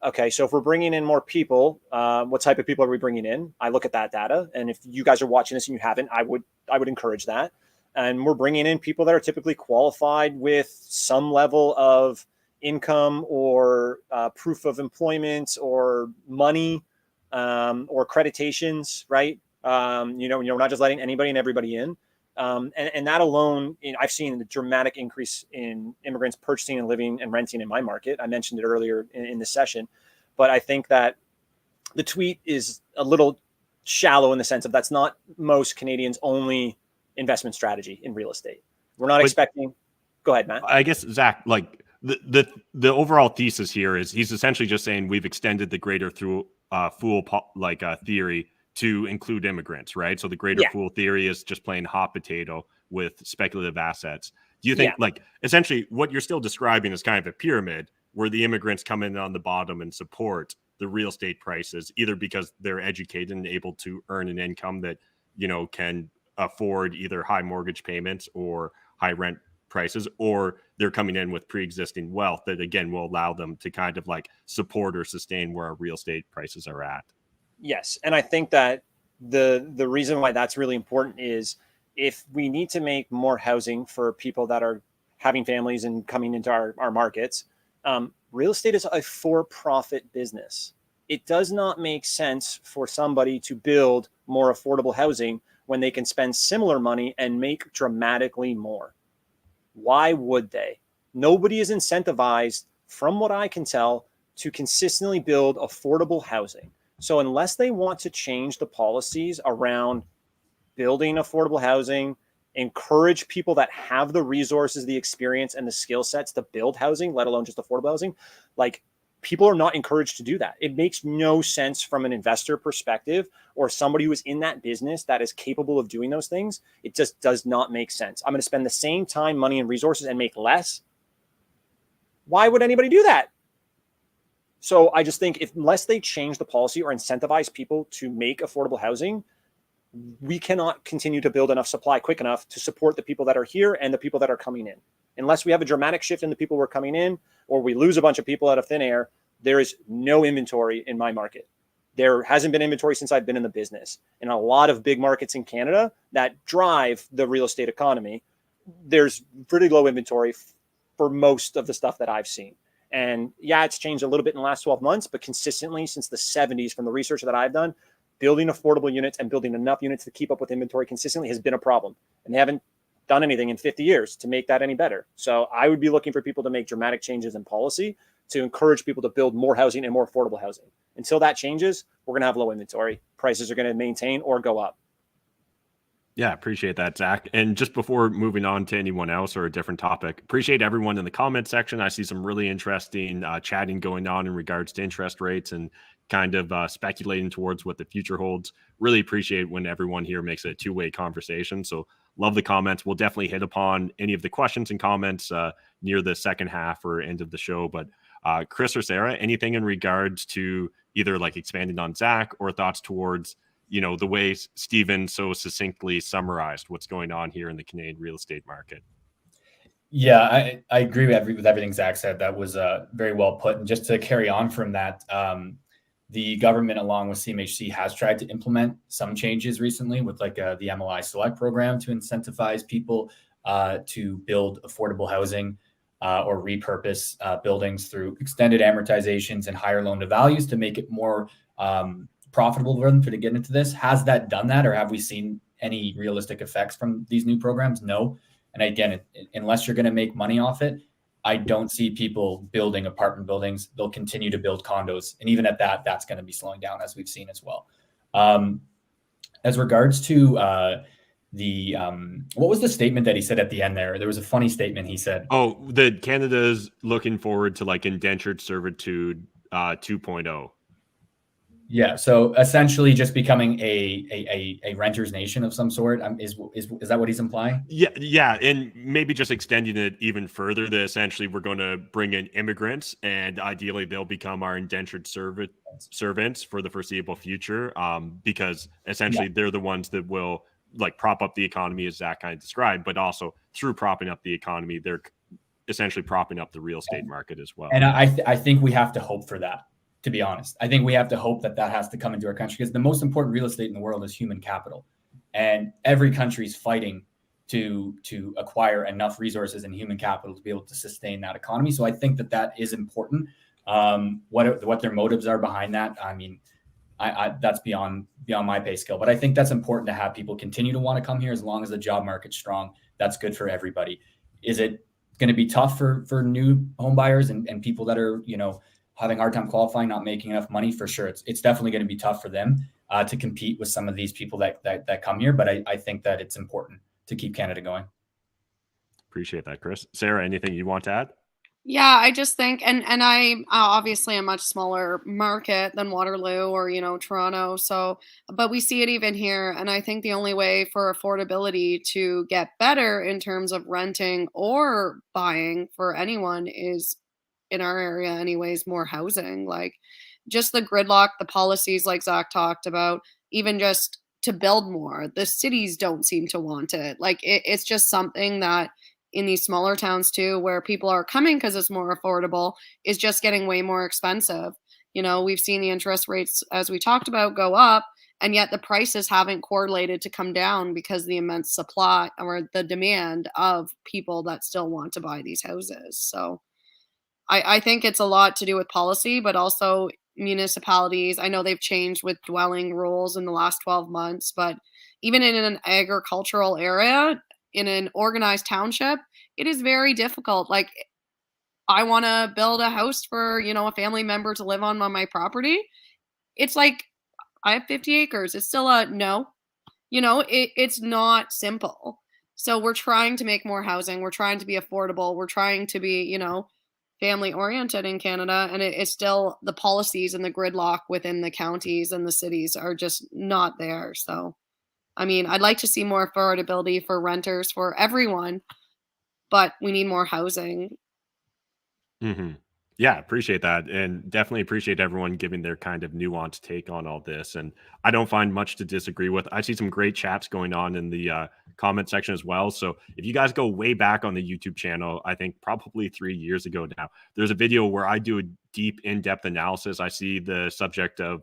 Okay, so if we're bringing in more people, what type of people are we bringing in? I look at that data. And if you guys are watching this and you haven't, I would encourage that. And we're bringing in people that are typically qualified with some level of income or proof of employment or money or accreditations, right? We're not just letting anybody and everybody in. And that alone, I've seen a dramatic increase in immigrants purchasing and living and renting in my market. I mentioned it earlier in the session, but I think that the tweet is a little shallow in the sense of that's not most Canadians' only investment strategy in real estate. We're not expecting. Go ahead, Matt. I guess, Zach, like the overall thesis here is he's essentially just saying we've extended the greater fool theory to include immigrants, right? So the greater fool theory is just playing hot potato with speculative assets. Do you think essentially what you're still describing is kind of a pyramid where the immigrants come in on the bottom and support the real estate prices, either because they're educated and able to earn an income that, can afford either high mortgage payments or high rent prices, or they're coming in with pre-existing wealth that again will allow them to kind of like support or sustain where our real estate prices are at? Yes. And I think that the reason why that's really important is if we need to make more housing for people that are having families and coming into our markets, real estate is a for-profit business. It does not make sense for somebody to build more affordable housing when they can spend similar money and make dramatically more. Why would they? Nobody is incentivized, from what I can tell, to consistently build affordable housing. So unless they want to change the policies around building affordable housing, encourage people that have the resources, the experience, and the skill sets to build housing, let alone just affordable housing, like people are not encouraged to do that. It makes no sense from an investor perspective or somebody who is in that business that is capable of doing those things. It just does not make sense. I'm going to spend the same time, money, and resources and make less. Why would anybody do that? So I just think unless they change the policy or incentivize people to make affordable housing, we cannot continue to build enough supply quick enough to support the people that are here and the people that are coming in. Unless we have a dramatic shift in the people who are coming in, or we lose a bunch of people out of thin air, there is no inventory in my market. There hasn't been inventory since I've been in the business. In a lot of big markets in Canada that drive the real estate economy, there's pretty low inventory for most of the stuff that I've seen. And yeah, it's changed a little bit in the last 12 months, but consistently since the 70s, from the research that I've done, building affordable units and building enough units to keep up with inventory consistently has been a problem. And they haven't done anything in 50 years to make that any better. So I would be looking for people to make dramatic changes in policy to encourage people to build more housing and more affordable housing. Until that changes, we're going to have low inventory. Prices are going to maintain or go up. Yeah, appreciate that, Zach. And just before moving on to anyone else or a different topic, appreciate everyone in the comment section. I see some really interesting chatting going on in regards to interest rates and kind of speculating towards what the future holds. Really appreciate when everyone here makes it a two-way conversation. So love the comments. We'll definitely hit upon any of the questions and comments near the second half or end of the show. But Chris or Sarah, anything in regards to either like expanding on Zach or thoughts towards the way Stephen so succinctly summarized what's going on here in the Canadian real estate market? Yeah, I agree with everything Zach said. That was very well put. And just to carry on from that, the government, along with CMHC, has tried to implement some changes recently with like the MLI Select program to incentivize people to build affordable housing or repurpose buildings through extended amortizations and higher loan to values to make it more profitable for them to get into this. Has that done that, or have we seen any realistic effects from these new programs? No. And again, unless you're going to make money off it, I don't see people building apartment buildings. They'll continue to build condos. And even at that, that's going to be slowing down, as we've seen as well. As regards to what was the statement that he said at the end there? There was a funny statement he said. Oh, that Canada's looking forward to like indentured servitude 2.0. Yeah, so essentially just becoming a renter's nation of some sort is that what he's implying? Yeah, and maybe just extending it even further. That essentially we're going to bring in immigrants, and ideally they'll become our indentured servants for the foreseeable future, because essentially they're the ones that will like prop up the economy, as Zach kind of described, but also through propping up the economy, they're essentially propping up the real estate market as well. And I think we have to hope for that. To be honest, I think we have to hope that has to come into our country, because the most important real estate in the world is human capital, and every country is fighting to acquire enough resources and human capital to be able to sustain that economy. So I think that is important. What their motives are behind that, I mean, I that's beyond my pay scale. But I think that's important to have people continue to want to come here as long as the job market's strong. That's good for everybody. Is it going to be tough for new home buyers and people that are having a hard time qualifying, not making enough money? For sure, it's definitely going to be tough for them to compete with some of these people that come here. But I think that it's important to keep Canada going. Appreciate that, Chris. Sarah, anything you want to add? Yeah, I just think, and I obviously a much smaller market than Waterloo or Toronto. So, but we see it even here, and I think the only way for affordability to get better in terms of renting or buying for anyone is, in our area anyways, more housing. Like just the gridlock, the policies like Zach talked about, even just to build more. The cities don't seem to want it. Like it's just something that in these smaller towns too, where people are coming because it's more affordable, is just getting way more expensive. We've seen the interest rates, as we talked about, go up, and yet the prices haven't correlated to come down because the immense supply or the demand of people that still want to buy these houses. So I think it's a lot to do with policy, but also municipalities. I know they've changed with dwelling rules in the last 12 months, but even in an agricultural area, in an organized township, it is very difficult. Like I want to build a house for, a family member to live on my property. It's like, I have 50 acres. It's still a no, it's not simple. So we're trying to make more housing. We're trying to be affordable. We're trying to be, family oriented in Canada, and it's still the policies and the gridlock within the counties and the cities are just not there. So, I mean, I'd like to see more affordability for renters for everyone, but we need more housing. Mm-hmm. Yeah, appreciate that. And definitely appreciate everyone giving their kind of nuanced take on all this. And I don't find much to disagree with. I see some great chats going on in the comment section as well. So if you guys go way back on the YouTube channel, I think probably 3 years ago now, there's a video where I do a deep, in-depth analysis. I see the subject of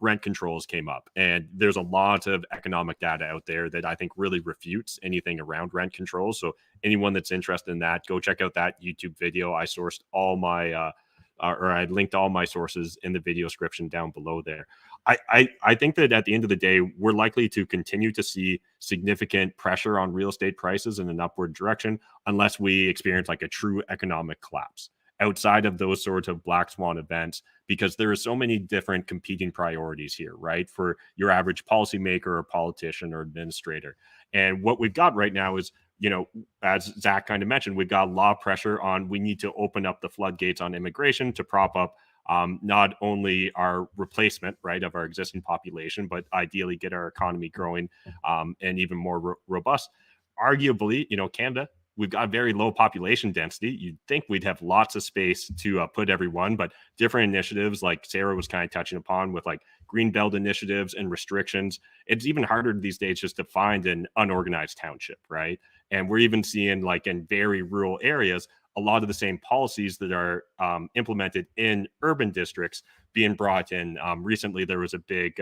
rent controls came up. And there's a lot of economic data out there that I think really refutes anything around rent controls. So anyone that's interested in that, go check out that YouTube video. I sourced all my, or I linked all my sources in the video description down below there. I think that at the end of the day, we're likely to continue to see significant pressure on real estate prices in an upward direction unless we experience like a true economic collapse outside of those sorts of black swan events, because there are so many different competing priorities here, right? For your average policymaker or politician or administrator. And what we've got right now is, as Zach kind of mentioned, we've got a lot of pressure on, we need to open up the floodgates on immigration to prop up not only our replacement, right, of our existing population, but ideally get our economy growing and even more robust. Arguably, Canada, we've got very low population density. You'd think we'd have lots of space to put everyone, but different initiatives like Sarah was kind of touching upon with like greenbelt initiatives and restrictions. It's even harder these days just to find an unorganized township, right? And we're even seeing like in very rural areas, a lot of the same policies that are implemented in urban districts being brought in. Recently, there was a big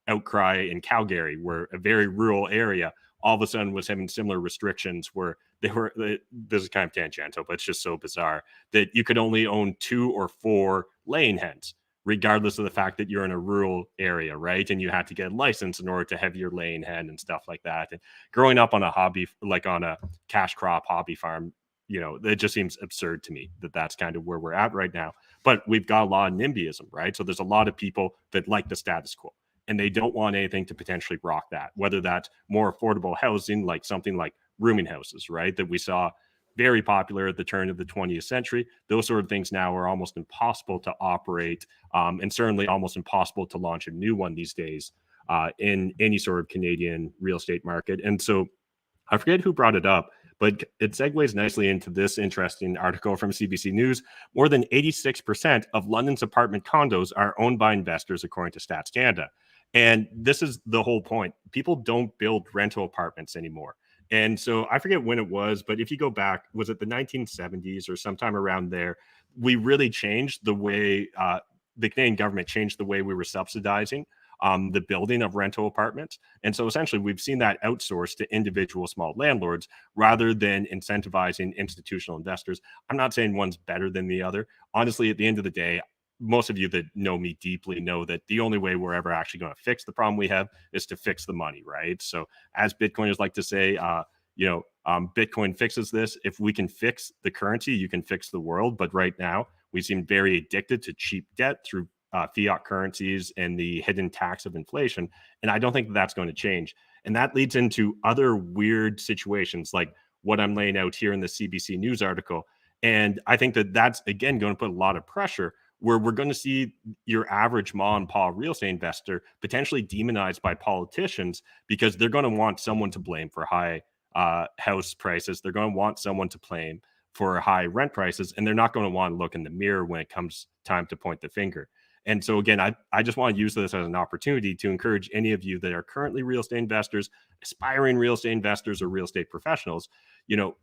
outcry in Calgary where a very rural area all of a sudden was having similar restrictions where this is kind of tangential, but it's just so bizarre that you could only own 2 or 4 laying hens, regardless of the fact that you're in a rural area, right? And you had to get a license in order to have your laying hen and stuff like that. And growing up on a hobby, like on a cash crop hobby farm, it just seems absurd to me that that's kind of where we're at right now. But we've got a lot of NIMBYism, right? So there's a lot of people that like the status quo, and they don't want anything to potentially rock that, whether that's more affordable housing, like something like rooming houses, right? That we saw very popular at the turn of the 20th century. Those sort of things now are almost impossible to operate, and certainly almost impossible to launch a new one these days in any sort of Canadian real estate market. And so I forget who brought it up, but it segues nicely into this interesting article from CBC News. More than 86% of London's apartment condos are owned by investors, according to Stats Canada. And this is the whole point. People don't build rental apartments anymore. And so I forget when it was, but if you go back, was it the 1970s or sometime around there, we really changed the way the Canadian government changed the way we were subsidizing the building of rental apartments. And so essentially we've seen that outsourced to individual small landlords rather than incentivizing institutional investors. I'm not saying one's better than the other. Honestly, at the end of the day, most of you that know me deeply know that the only way we're ever actually going to fix the problem we have is to fix the money, right? So as Bitcoiners like to say, Bitcoin fixes this. If we can fix the currency, you can fix the world. But right now, we seem very addicted to cheap debt through fiat currencies and the hidden tax of inflation. And I don't think that's going to change. And that leads into other weird situations like what I'm laying out here in the CBC News article. And I think that that's, again, going to put a lot of pressure where we're going to see your average mom and pop real estate investor potentially demonized by politicians because they're going to want someone to blame for high house prices. They're going to want someone to blame for high rent prices, and they're not going to want to look in the mirror when it comes time to point the finger. And so again, I just want to use this as an opportunity to encourage any of you that are currently real estate investors, aspiring real estate investors, or real estate professionals.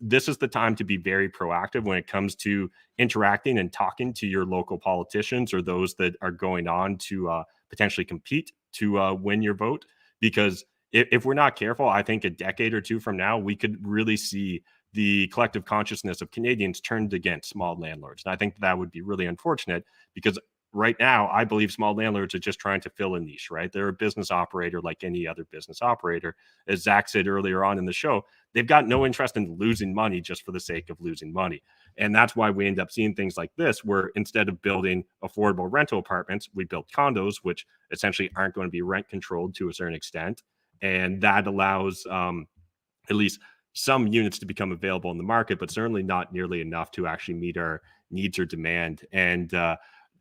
This is the time to be very proactive when it comes to interacting and talking to your local politicians or those that are going on to potentially compete to win your vote. Because if we're not careful, I think a decade or two from now, we could really see the collective consciousness of Canadians turned against small landlords. And I think that would be really unfortunate because right now, I believe small landlords are just trying to fill a niche, right? They're a business operator like any other business operator. As Zach said earlier on in the show, they've got no interest in losing money just for the sake of losing money. And that's why we end up seeing things like this, where instead of building affordable rental apartments, we built condos, which essentially aren't going to be rent controlled to a certain extent. And that allows at least some units to become available in the market, but certainly not nearly enough to actually meet our needs or demand. And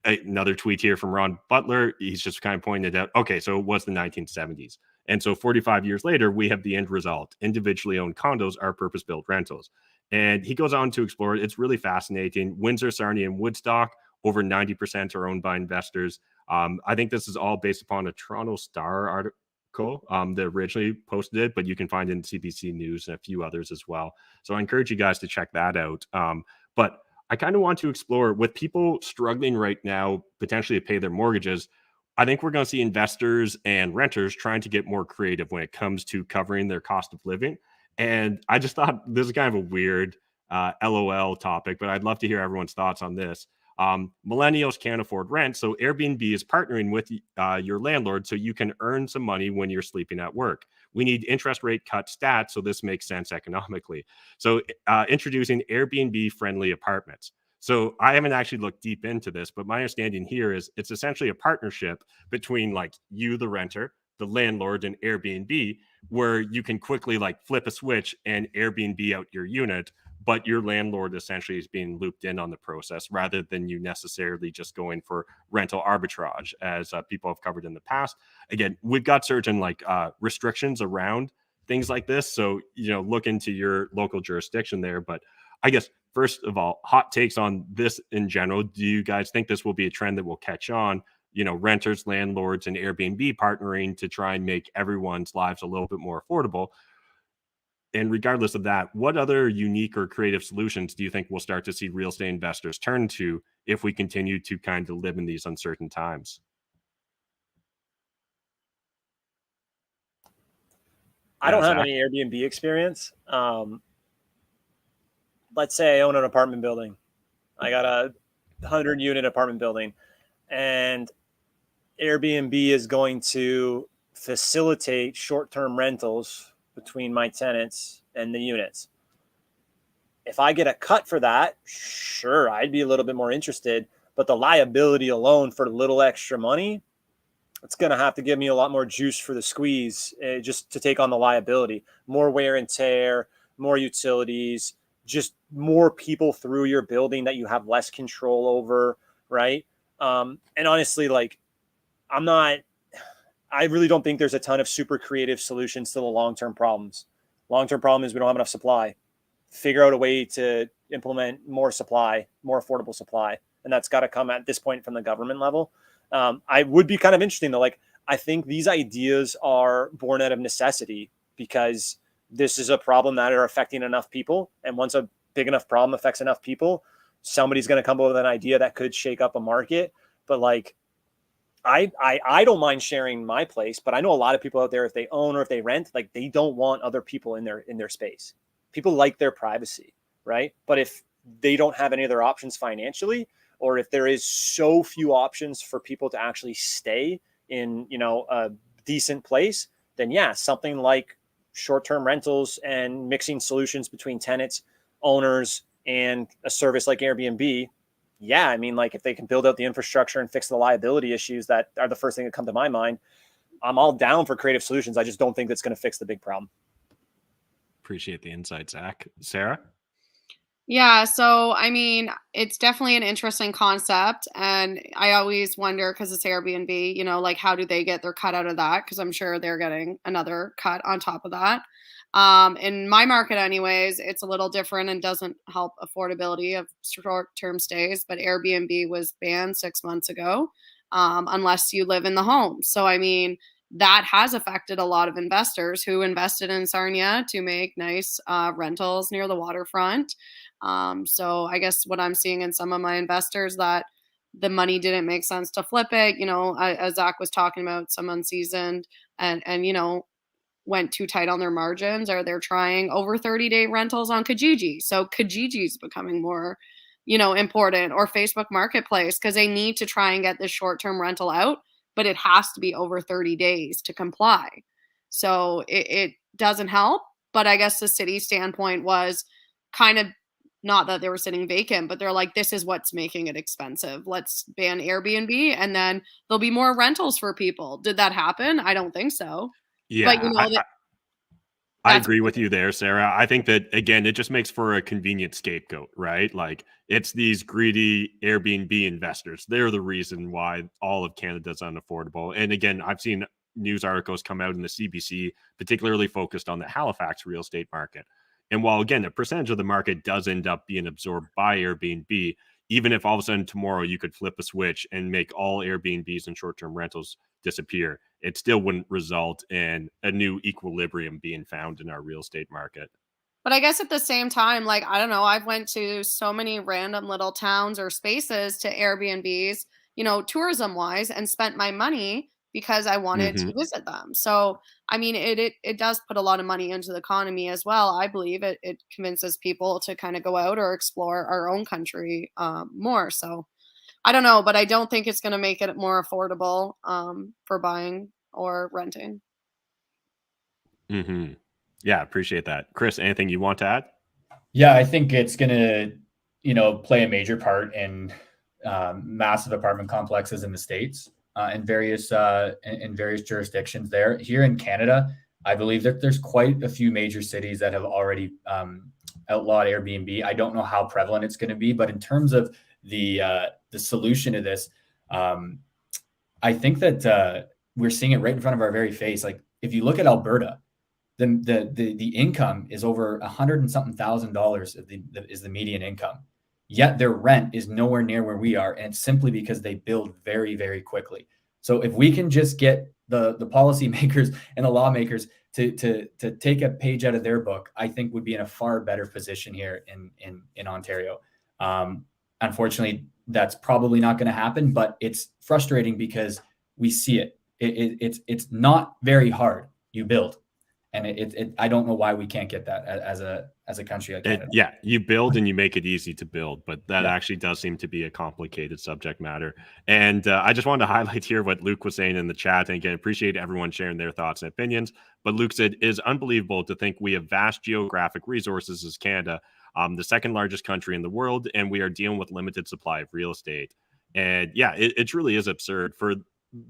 another tweet here from Ron Butler. He's just kind of pointed out, okay, so it was the 1970s. And so 45 years later, we have the end result. Individually owned condos are purpose-built rentals. And he goes on to explore it. It's really fascinating. Windsor, Sarnia, and Woodstock, over 90% are owned by investors. I think this is all based upon a Toronto Star article that originally posted it, but you can find it in CBC News and a few others as well. So I encourage you guys to check that out. But I kind of want to explore with people struggling right now, potentially to pay their mortgages. I think we're going to see investors and renters trying to get more creative when it comes to covering their cost of living. And I just thought this is kind of a weird LOL topic, but I'd love to hear everyone's thoughts on this. Millennials can't afford rent, so Airbnb is partnering with your landlord so you can earn some money when you're sleeping at work. We need interest rate cut stats, so this makes sense economically. So introducing Airbnb-friendly apartments. So I haven't actually looked deep into this, but my understanding here is it's essentially a partnership between like you, the renter, the landlord, and Airbnb, where you can quickly like flip a switch and Airbnb out your unit, but your landlord essentially is being looped in on the process rather than you necessarily just going for rental arbitrage, as people have covered in the past. Again, we've got certain like restrictions around things like this. So, look into your local jurisdiction there. But I guess, first of all, hot takes on this in general. Do you guys think this will be a trend that will catch on? Renters, landlords, and Airbnb partnering to try and make everyone's lives a little bit more affordable. And regardless of that, what other unique or creative solutions do you think we'll start to see real estate investors turn to if we continue to kind of live in these uncertain times? I don't have any Airbnb experience. Let's say I own an apartment building. I got a 100-unit apartment building, and Airbnb is going to facilitate short-term rentals between my tenants and the units. If I get a cut for that, sure, I'd be a little bit more interested. But the liability alone for a little extra money, it's going to have to give me a lot more juice for the squeeze just to take on the liability. More wear and tear, more utilities, just more people through your building that you have less control over, right? And honestly, like, I really don't think there's a ton of super creative solutions to the long-term problems. Long-term problem is we don't have enough supply. Figure out a way to implement more supply, more affordable supply. And that's got to come at this point from the government level. I would be kind of interesting though. Like, I think these ideas are born out of necessity because this is a problem that are affecting enough people. And once a big enough problem affects enough people, somebody's going to come up with an idea that could shake up a market. But like, I don't mind sharing my place, but I know a lot of people out there, if they own or if they rent, like they don't want other people in their space. People like their privacy, right? But if they don't have any other options financially, or if there is so few options for people to actually stay in, a decent place, then yeah, something like short-term rentals and mixing solutions between tenants, owners, and a service like Airbnb. Yeah, I mean, like if they can build out the infrastructure and fix the liability issues that are the first thing that come to my mind, I'm all down for creative solutions. I just don't think that's going to fix the big problem. Appreciate the insight, Zach. Sarah? Yeah, so I mean, it's definitely an interesting concept. And I always wonder, because it's Airbnb, like how do they get their cut out of that? Because I'm sure they're getting another cut on top of that. In my market, anyways, it's a little different and doesn't help affordability of short-term stays. But Airbnb was banned 6 months ago, unless you live in the home. So, I mean, that has affected a lot of investors who invested in Sarnia to make nice rentals near the waterfront. So I guess what I'm seeing in some of my investors that the money didn't make sense to flip it, as Zach was talking about, some unseasoned and went too tight on their margins, or they're trying over 30-day rentals on Kijiji. So Kijiji is becoming more, important, or Facebook Marketplace, because they need to try and get this short-term rental out, but it has to be over 30 days to comply. So it doesn't help. But I guess the city standpoint was kind of not that they were sitting vacant, but they're like, this is what's making it expensive. Let's ban Airbnb and then there'll be more rentals for people. Did that happen? I don't think so. Yeah, But I agree with you there, Sarah. I think that, again, it just makes for a convenient scapegoat, right? Like, it's these greedy Airbnb investors. They're the reason why all of Canada is unaffordable. And again, I've seen news articles come out in the CBC, particularly focused on the Halifax real estate market. And while, again, a percentage of the market does end up being absorbed by Airbnb, even if all of a sudden tomorrow you could flip a switch and make all Airbnbs and short term rentals disappear, it still wouldn't result in a new equilibrium being found in our real estate market. But I guess at the same time, like, I don't know, I've went to so many random little towns or spaces to Airbnbs, tourism wise, and spent my money because I wanted to visit them. So, I mean, it does put a lot of money into the economy as well. I believe it convinces people to kind of go out or explore our own country more. So I don't know, but I don't think it's going to make it more affordable for buying or renting. Mm-hmm. Yeah, appreciate that. Chris, anything you want to add? Yeah, I think it's going to, play a major part in massive apartment complexes in the States in various jurisdictions there. Here in Canada, I believe that there's quite a few major cities that have already outlawed Airbnb. I don't know how prevalent it's going to be, but in terms of the solution to this, I think that we're seeing it right in front of our very face. Like, if you look at Alberta, the income is over $100 and something $1,000 is the median income. Yet their rent is nowhere near where we are, and it's simply because they build very, very quickly. So if we can just get the policymakers and the lawmakers to take a page out of their book, I think would be in a far better position here in Ontario. Unfortunately, that's probably not going to happen, but it's frustrating because we see it. It's not very hard. You build. And I don't know why we can't get that as a country like Canada. Yeah, you build and you make it easy to build, but that actually does seem to be a complicated subject matter. And I just wanted to highlight here what Luke was saying in the chat. And again, appreciate everyone sharing their thoughts and opinions. But Luke said, it is unbelievable to think we have vast geographic resources as Canada, the second largest country in the world, and we are dealing with limited supply of real estate. And yeah, it truly is absurd. For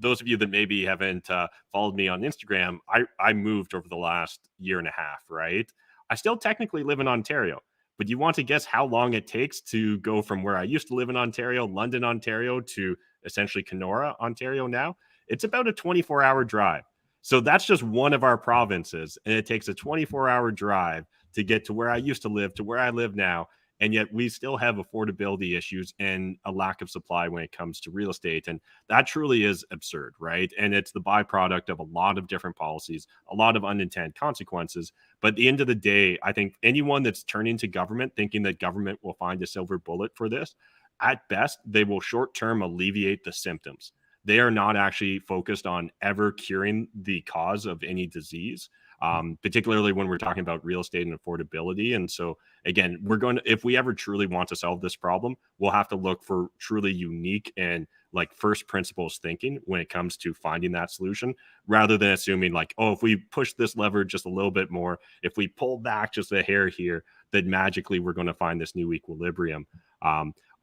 those of you that maybe haven't followed me on Instagram, I moved over the last year and a half, right? I still technically live in Ontario, but you want to guess how long it takes to go from where I used to live in Ontario, London, Ontario, to essentially Kenora, Ontario now? It's about a 24-hour drive. So that's just one of our provinces, and it takes a 24-hour drive to get to where I used to live, to where I live now. And yet we still have affordability issues and a lack of supply when it comes to real estate. And that truly is absurd, right? And it's the byproduct of a lot of different policies, a lot of unintended consequences. But at the end of the day, I think anyone that's turning to government thinking that government will find a silver bullet for this, at best, they will short-term alleviate the symptoms. They are not actually focused on ever curing the cause of any disease. Particularly when we're talking about real estate and affordability. And so, again, if we ever truly want to solve this problem, we'll have to look for truly unique and like first principles thinking when it comes to finding that solution, rather than assuming like, oh, if we push this lever just a little bit more, if we pull back just a hair here, then magically we're going to find this new equilibrium.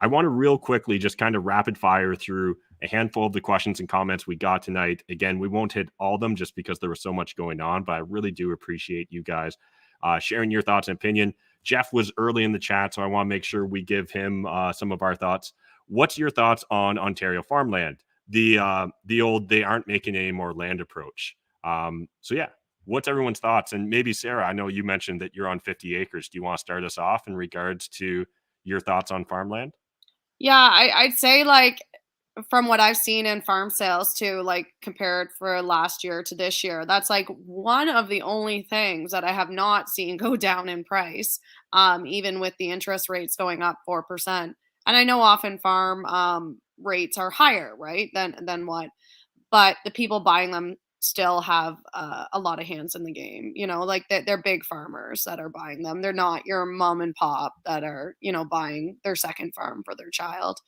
I want to real quickly just kind of rapid fire through a handful of the questions and comments we got tonight. Again, we won't hit all of them just because there was so much going on, but I really do appreciate you guys sharing your thoughts and opinion. Jeff was early in the chat, so I want to make sure we give him some of our thoughts. What's your thoughts on Ontario farmland? The old they aren't making any more land approach. So yeah, what's everyone's thoughts? And maybe Sarah, I know you mentioned that you're on 50 acres. Do you want to start us off in regards to your thoughts on farmland? Yeah, I'd say like from what I've seen in farm sales too, like compared for last year to this year, that's like one of the only things that I have not seen go down in price, even with the interest rates going up 4%. And I know often farm rates are higher, right, than what, but the people buying them still have a lot of hands in the game. Like they're big farmers that are buying them. They're not your mom and pop that are buying their second farm for their child.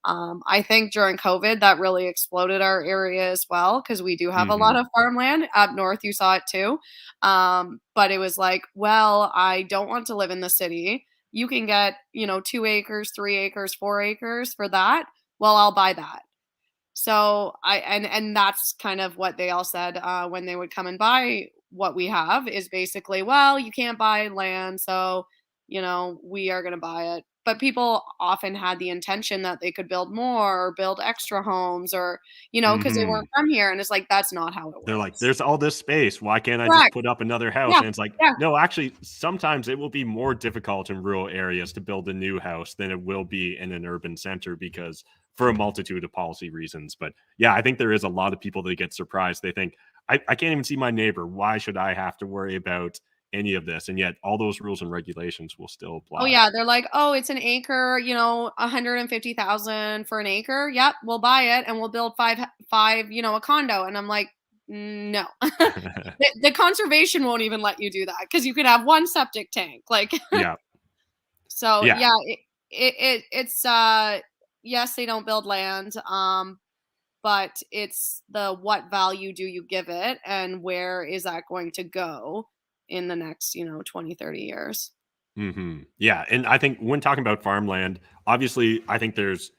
I think during COVID that really exploded our area as well, because we do have a lot of farmland up north. You saw it too. But it was like, well, I don't want to live in the city. You can get 2 acres, 3 acres, 4 acres for that. Well, I'll buy that. So and that's kind of what they all said when they would come and buy what we have is basically, well, you can't buy land, so we are going to buy it. But people often had the intention that they could build more or build extra homes, or because they weren't from here, and it's like, that's not how it works. They're like, there's all this space, why can't I Correct. just put up another house? Yeah. And it's like, Yeah. no, actually, sometimes it will be more difficult in rural areas to build a new house than it will be in an urban center, because for a multitude of policy reasons. But yeah, I think there is a lot of people that get surprised. They think, I can't even see my neighbor, why should I have to worry about any of this? And yet all those rules and regulations will still apply. Oh yeah, they're like, oh, it's an acre, 150,000 for an acre. Yep, we'll buy it and we'll build five, a condo. And I'm like, no, the conservation won't even let you do that, because you could have one septic tank. Like, yeah. So yeah, it's yes, they don't build land, but it's what value do you give it, and where is that going to go in the next 20, 30 years. Yeah, and I think when talking about farmland, obviously I think there's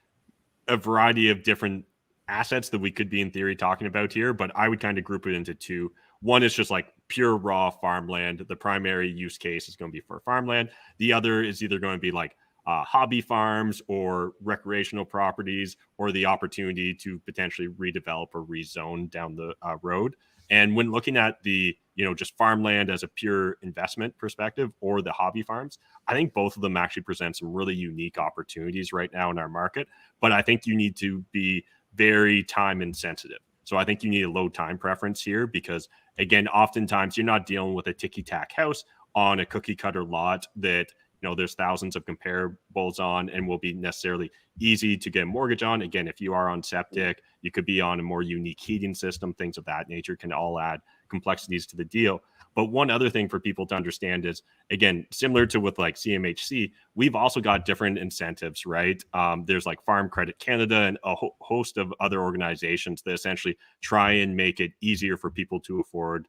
a variety of different assets that we could be in theory talking about here, but I would kind of group it into two. One is just like pure raw farmland. The primary use case is going to be for farmland. The other is either going to be like hobby farms or recreational properties, or the opportunity to potentially redevelop or rezone down the road. And when looking at the, just farmland as a pure investment perspective, or the hobby farms, I think both of them actually present some really unique opportunities right now in our market. But I think you need to be very time insensitive. So I think you need a low time preference here, because again, oftentimes you're not dealing with a ticky-tack house on a cookie cutter lot that there's thousands of comparables on and will be necessarily easy to get a mortgage on. Again, if you are on septic, you could be on a more unique heating system, things of that nature can all add complexities to the deal. But one other thing for people to understand is, again, similar to with like CMHC, we've also got different incentives, right? There's like Farm Credit Canada and a host of other organizations that essentially try and make it easier for people to afford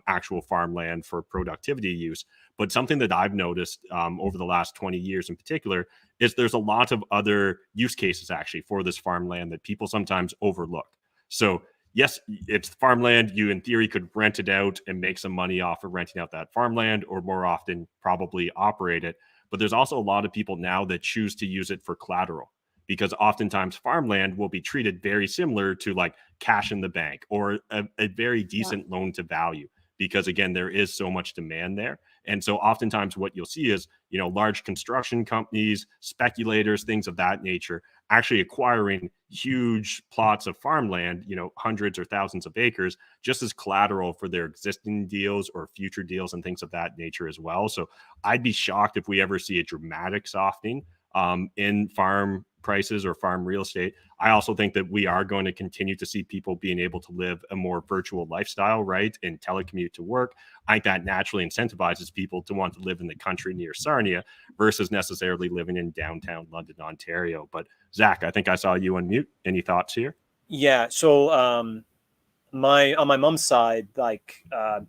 actual farmland for productivity use. But something that I've noticed over the last 20 years in particular is there's a lot of other use cases actually for this farmland that people sometimes overlook. So yes, it's farmland. You in theory could rent it out and make some money off of renting out that farmland, or more often probably operate it. But there's also a lot of people now that choose to use it for collateral, because oftentimes farmland will be treated very similar to like cash in the bank, or a very decent loan to value, because again, there is so much demand there. And so oftentimes what you'll see is, large construction companies, speculators, things of that nature, actually acquiring huge plots of farmland, hundreds or thousands of acres, just as collateral for their existing deals or future deals and things of that nature as well. So I'd be shocked if we ever see a dramatic softening in farm prices or farm real estate. I also think that we are going to continue to see people being able to live a more virtual lifestyle, right, and telecommute to work. I think that naturally incentivizes people to want to live in the country near Sarnia versus necessarily living in downtown London, Ontario. But Zach, I think I saw you unmute. Any thoughts here? Yeah. So on my mom's side, like 4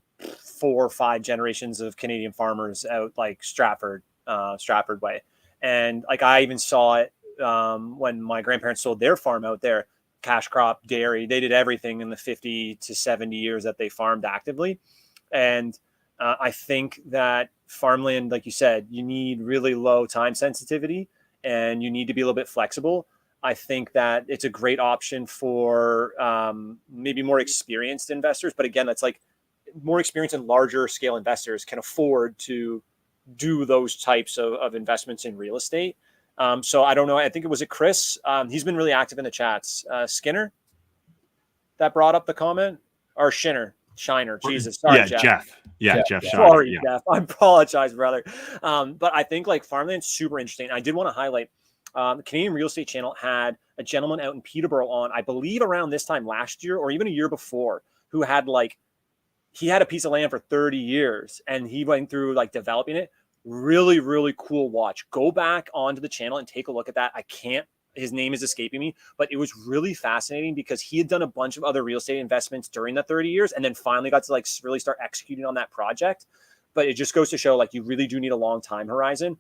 or 5 generations of Canadian farmers out like Stratford way. And like I even saw it when my grandparents sold their farm out there, cash crop, dairy. They did everything in the 50 to 70 years that they farmed actively. And I think that farmland, like you said, you need really low time sensitivity and you need to be a little bit flexible. I think that it's a great option for maybe more experienced investors. But again, that's like more experienced and larger scale investors can afford to do those types of investments in real estate. So I don't know. I think it was Chris. He's been really active in the chats. Skinner that brought up the comment, or Shiner. Jesus. Sorry, Jeff. Jeff. Sorry, Jeff. I apologize, brother. But I think like farmland's super interesting. I did want to highlight the Canadian Real Estate Channel had a gentleman out in Peterborough on, I believe around this time last year or even a year before, who had he had a piece of land for 30 years and he went through like developing it. Really, really cool watch. Go back onto the channel and take a look at that. His name is escaping me, but it was really fascinating because he had done a bunch of other real estate investments during the 30 years and then finally got to like really start executing on that project. But it just goes to show like you really do need a long time horizon.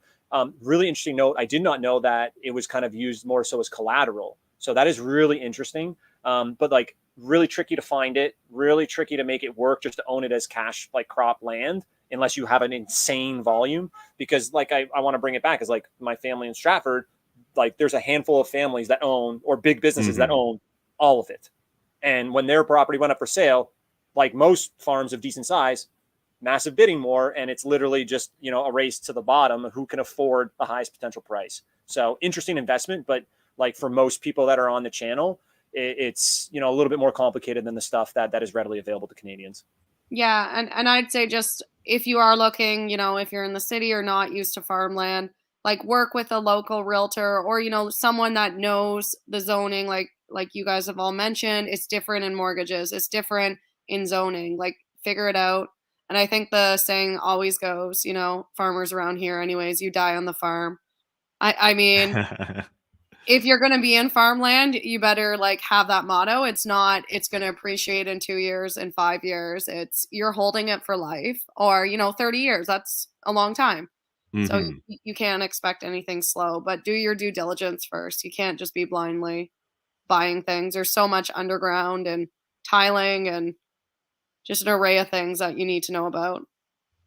Really interesting note. I did not know that it was kind of used more so as collateral. So that is really interesting. But like really tricky to find it, really tricky to make it work just to own it as cash, like crop land, unless you have an insane volume. Because like, I want to bring it back, is like my family in Stratford, like there's a handful of families that own, or big businesses that own all of it. And when their property went up for sale, like most farms of decent size, massive bidding war, and it's literally just, you know, a race to the bottom of who can afford the highest potential price. So interesting investment, but like for most people that are on the channel, it's, you know, a little bit more complicated than the stuff that is readily available to Canadians. Yeah, and I'd say just if you are looking, you know, if you're in the city or not used to farmland, like work with a local realtor or, you know, someone that knows the zoning, like you guys have all mentioned. It's different in mortgages, it's different in zoning. Like figure it out. And I think the saying always goes, you know, farmers around here anyways, you die on the farm. I mean, if you're going to be in farmland, you better like have that motto. It's not, it's going to appreciate in 2 years and 5 years. It's you're holding it for life, or, you know, 30 years. That's a long time. So you can't expect anything slow, but do your due diligence first. You can't just be blindly buying things. There's so much underground and tiling and just an array of things that you need to know about.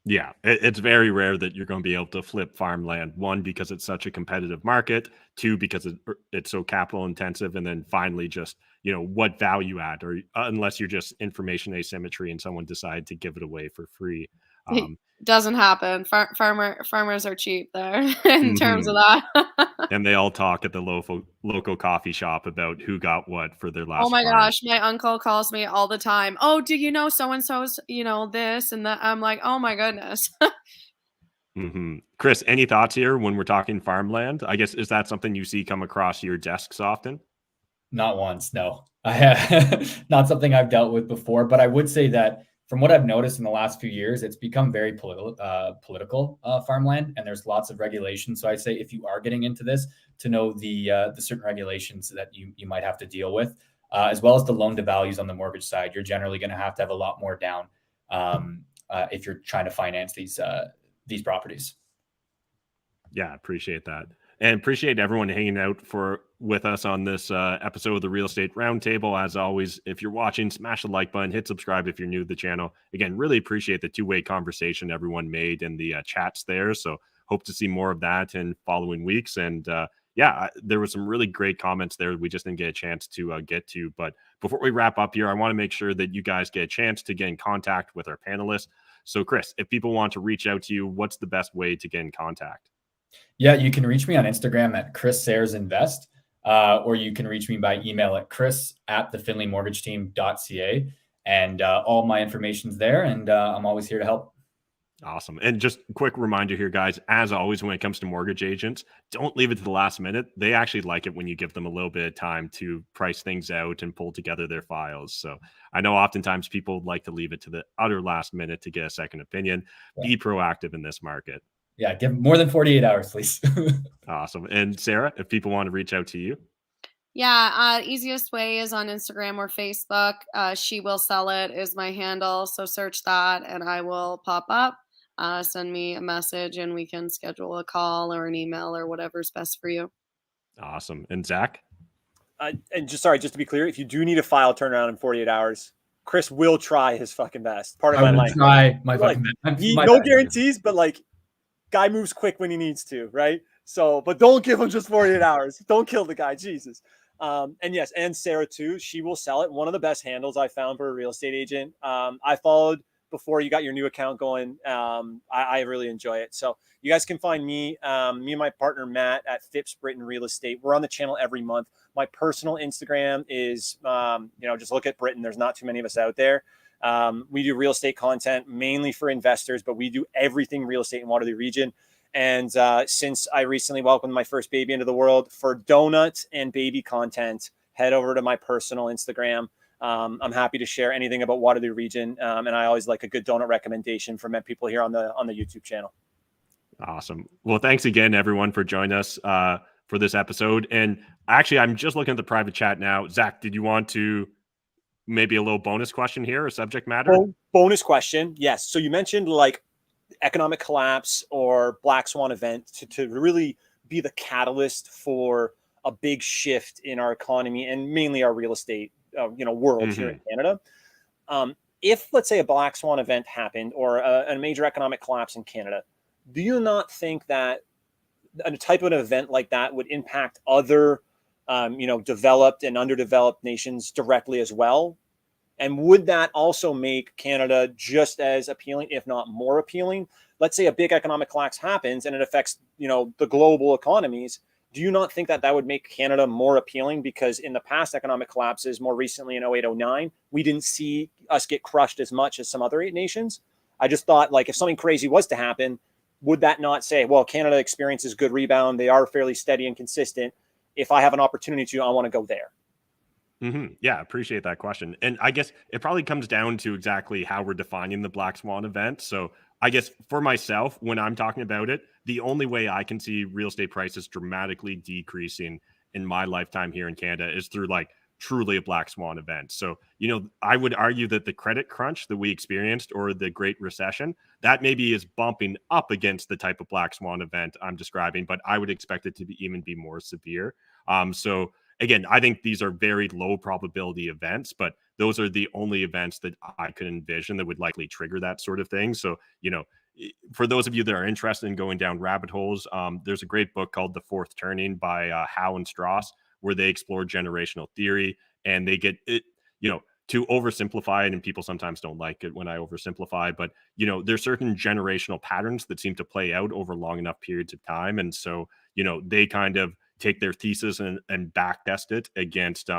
Yeah, it's very rare that you're going to be able to flip farmland. One, because it's such a competitive market. Two, because it's so capital intensive. And then finally, just, you know, what value add, or unless you're just information asymmetry and someone decided to give it away for free. It doesn't happen. Farmers are cheap there in terms of that. And they all talk at the local coffee shop about who got what for their last. Oh my farm. gosh, my uncle calls me all the time. Oh, do you know so and so's, you know, this and that? I'm like, oh my goodness. Chris, any thoughts here when we're talking farmland? I guess, is that something you see come across your desks often? Not once, no. Not something I've dealt with before, but I would say that from what I've noticed in the last few years, it's become very political farmland, and there's lots of regulations. So I'd say if you are getting into this, to know the certain regulations that you might have to deal with, as well as the loan to values on the mortgage side. You're generally going to have a lot more down if you're trying to finance these properties. Yeah, appreciate that. And appreciate everyone hanging out with us on this episode of the Real Estate Roundtable. As always, if you're watching, smash the like button, hit subscribe if you're new to the channel. Again, really appreciate the two-way conversation everyone made in the chats there. So hope to see more of that in following weeks. And yeah, there were some really great comments there we just didn't get a chance to get to. But before we wrap up here, I want to make sure that you guys get a chance to get in contact with our panelists. So Chris, if people want to reach out to you, what's the best way to get in contact? Yeah, you can reach me on Instagram at Chris Sayers Invest, or you can reach me by email at chris@thefinleymortgageteam.ca. And all my information's there, and I'm always here to help. Awesome. And just a quick reminder here, guys, as always, when it comes to mortgage agents, don't leave it to the last minute. They actually like it when you give them a little bit of time to price things out and pull together their files. So I know oftentimes people like to leave it to the utter last minute to get a second opinion. Yeah. Be proactive in this market. Yeah, give more than 48 hours, please. Awesome. And Sarah, if people want to reach out to you? Yeah, easiest way is on Instagram or Facebook. She Will Sell It is my handle. So search that and I will pop up. Send me a message and we can schedule a call or an email or whatever's best for you. Awesome. And Zach? And just to be clear, if you do need a file turnaround in 48 hours, Chris will try his fucking best. Part of my life. Try my fucking best. No guarantees, but like, guy moves quick when he needs to, right? So, but don't give him just 48 hours. Don't kill the guy, Jesus. And yes, and Sarah too. She Will Sell It. One of the best handles I found for a real estate agent. I followed before you got your new account going. I really enjoy it. So you guys can find me and my partner Matt at Phipps Britain Real Estate. We're on the channel every month. My personal Instagram is, just look at Britain. There's not too many of us out there. We do real estate content mainly for investors, but we do everything real estate in Waterloo region. And since I recently welcomed my first baby into the world, for donut and baby content, head over to my personal Instagram. I'm happy to share anything about Waterloo region. And I always like a good donut recommendation from people here on the YouTube channel. Awesome. Well, thanks again, everyone, for joining us for this episode. And actually, I'm just looking at the private chat now. Zach, did you want to maybe a little bonus question here, a subject matter? Bonus question. Yes. So you mentioned like economic collapse or black swan event to really be the catalyst for a big shift in our economy and mainly our real estate world here in Canada. If, let's say, a black swan event happened or a major economic collapse in Canada, do you not think that a type of an event like that would impact other, developed and underdeveloped nations directly as well? And would that also make Canada just as appealing, if not more appealing? Let's say a big economic collapse happens and it affects, the global economies. Do you not think that that would make Canada more appealing? Because in the past economic collapses, more recently in 08, 09, we didn't see us get crushed as much as some other nations. I just thought, like, if something crazy was to happen, would that not say, well, Canada experiences good rebound, they are fairly steady and consistent. If I have an opportunity to, I want to go there. Yeah, appreciate that question. And I guess it probably comes down to exactly how we're defining the black swan event. So I guess for myself, when I'm talking about it, the only way I can see real estate prices dramatically decreasing in my lifetime here in Canada is through like truly a black swan event. So, I would argue that the credit crunch that we experienced or the Great Recession, that maybe is bumping up against the type of black swan event I'm describing, but I would expect it to even be more severe. So again, I think these are very low probability events, but those are the only events that I could envision that would likely trigger that sort of thing. So, for those of you that are interested in going down rabbit holes, there's a great book called The Fourth Turning by Howe and Strauss, where they explore generational theory, and they get it, to oversimplify it, and people sometimes don't like it when I oversimplify, but there's certain generational patterns that seem to play out over long enough periods of time. And so, they kind of take their thesis and back test it against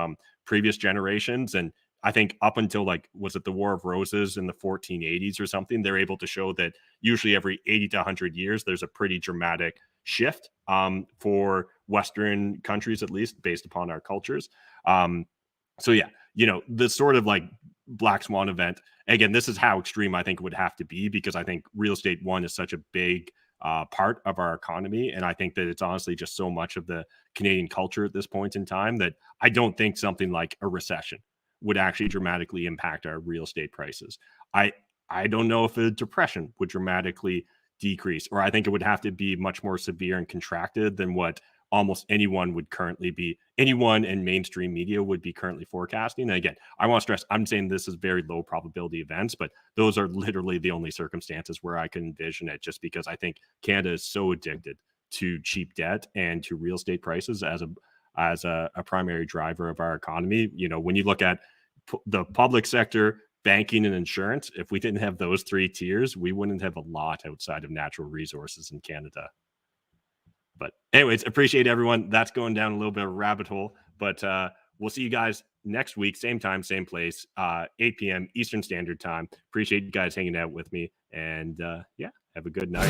previous generations. And I think up until was it the War of Roses in the 1480s or something, they're able to show that usually every 80 to 100 years, there's a pretty dramatic shift for Western countries, at least based upon our cultures. So yeah, the sort of black swan event, again, this is how extreme I think it would have to be, because I think real estate, one, is such a big part of our economy. And I think that it's honestly just so much of the Canadian culture at this point in time that I don't think something like a recession would actually dramatically impact our real estate prices. I don't know if a depression would dramatically decrease, or I think it would have to be much more severe and contracted than what almost anyone in mainstream media would be currently forecasting. And again, I want to stress, I'm saying this is very low probability events, but those are literally the only circumstances where I can envision it, just because I think Canada is so addicted to cheap debt and to real estate prices as a primary driver of our economy. When you look at the public sector, banking, and insurance, if we didn't have those three tiers, we wouldn't have a lot outside of natural resources in Canada. But anyways, appreciate everyone. That's going down a little bit of a rabbit hole, but we'll see you guys next week, same time, same place, 8 p.m. Eastern Standard Time. Appreciate you guys hanging out with me, and have a good night.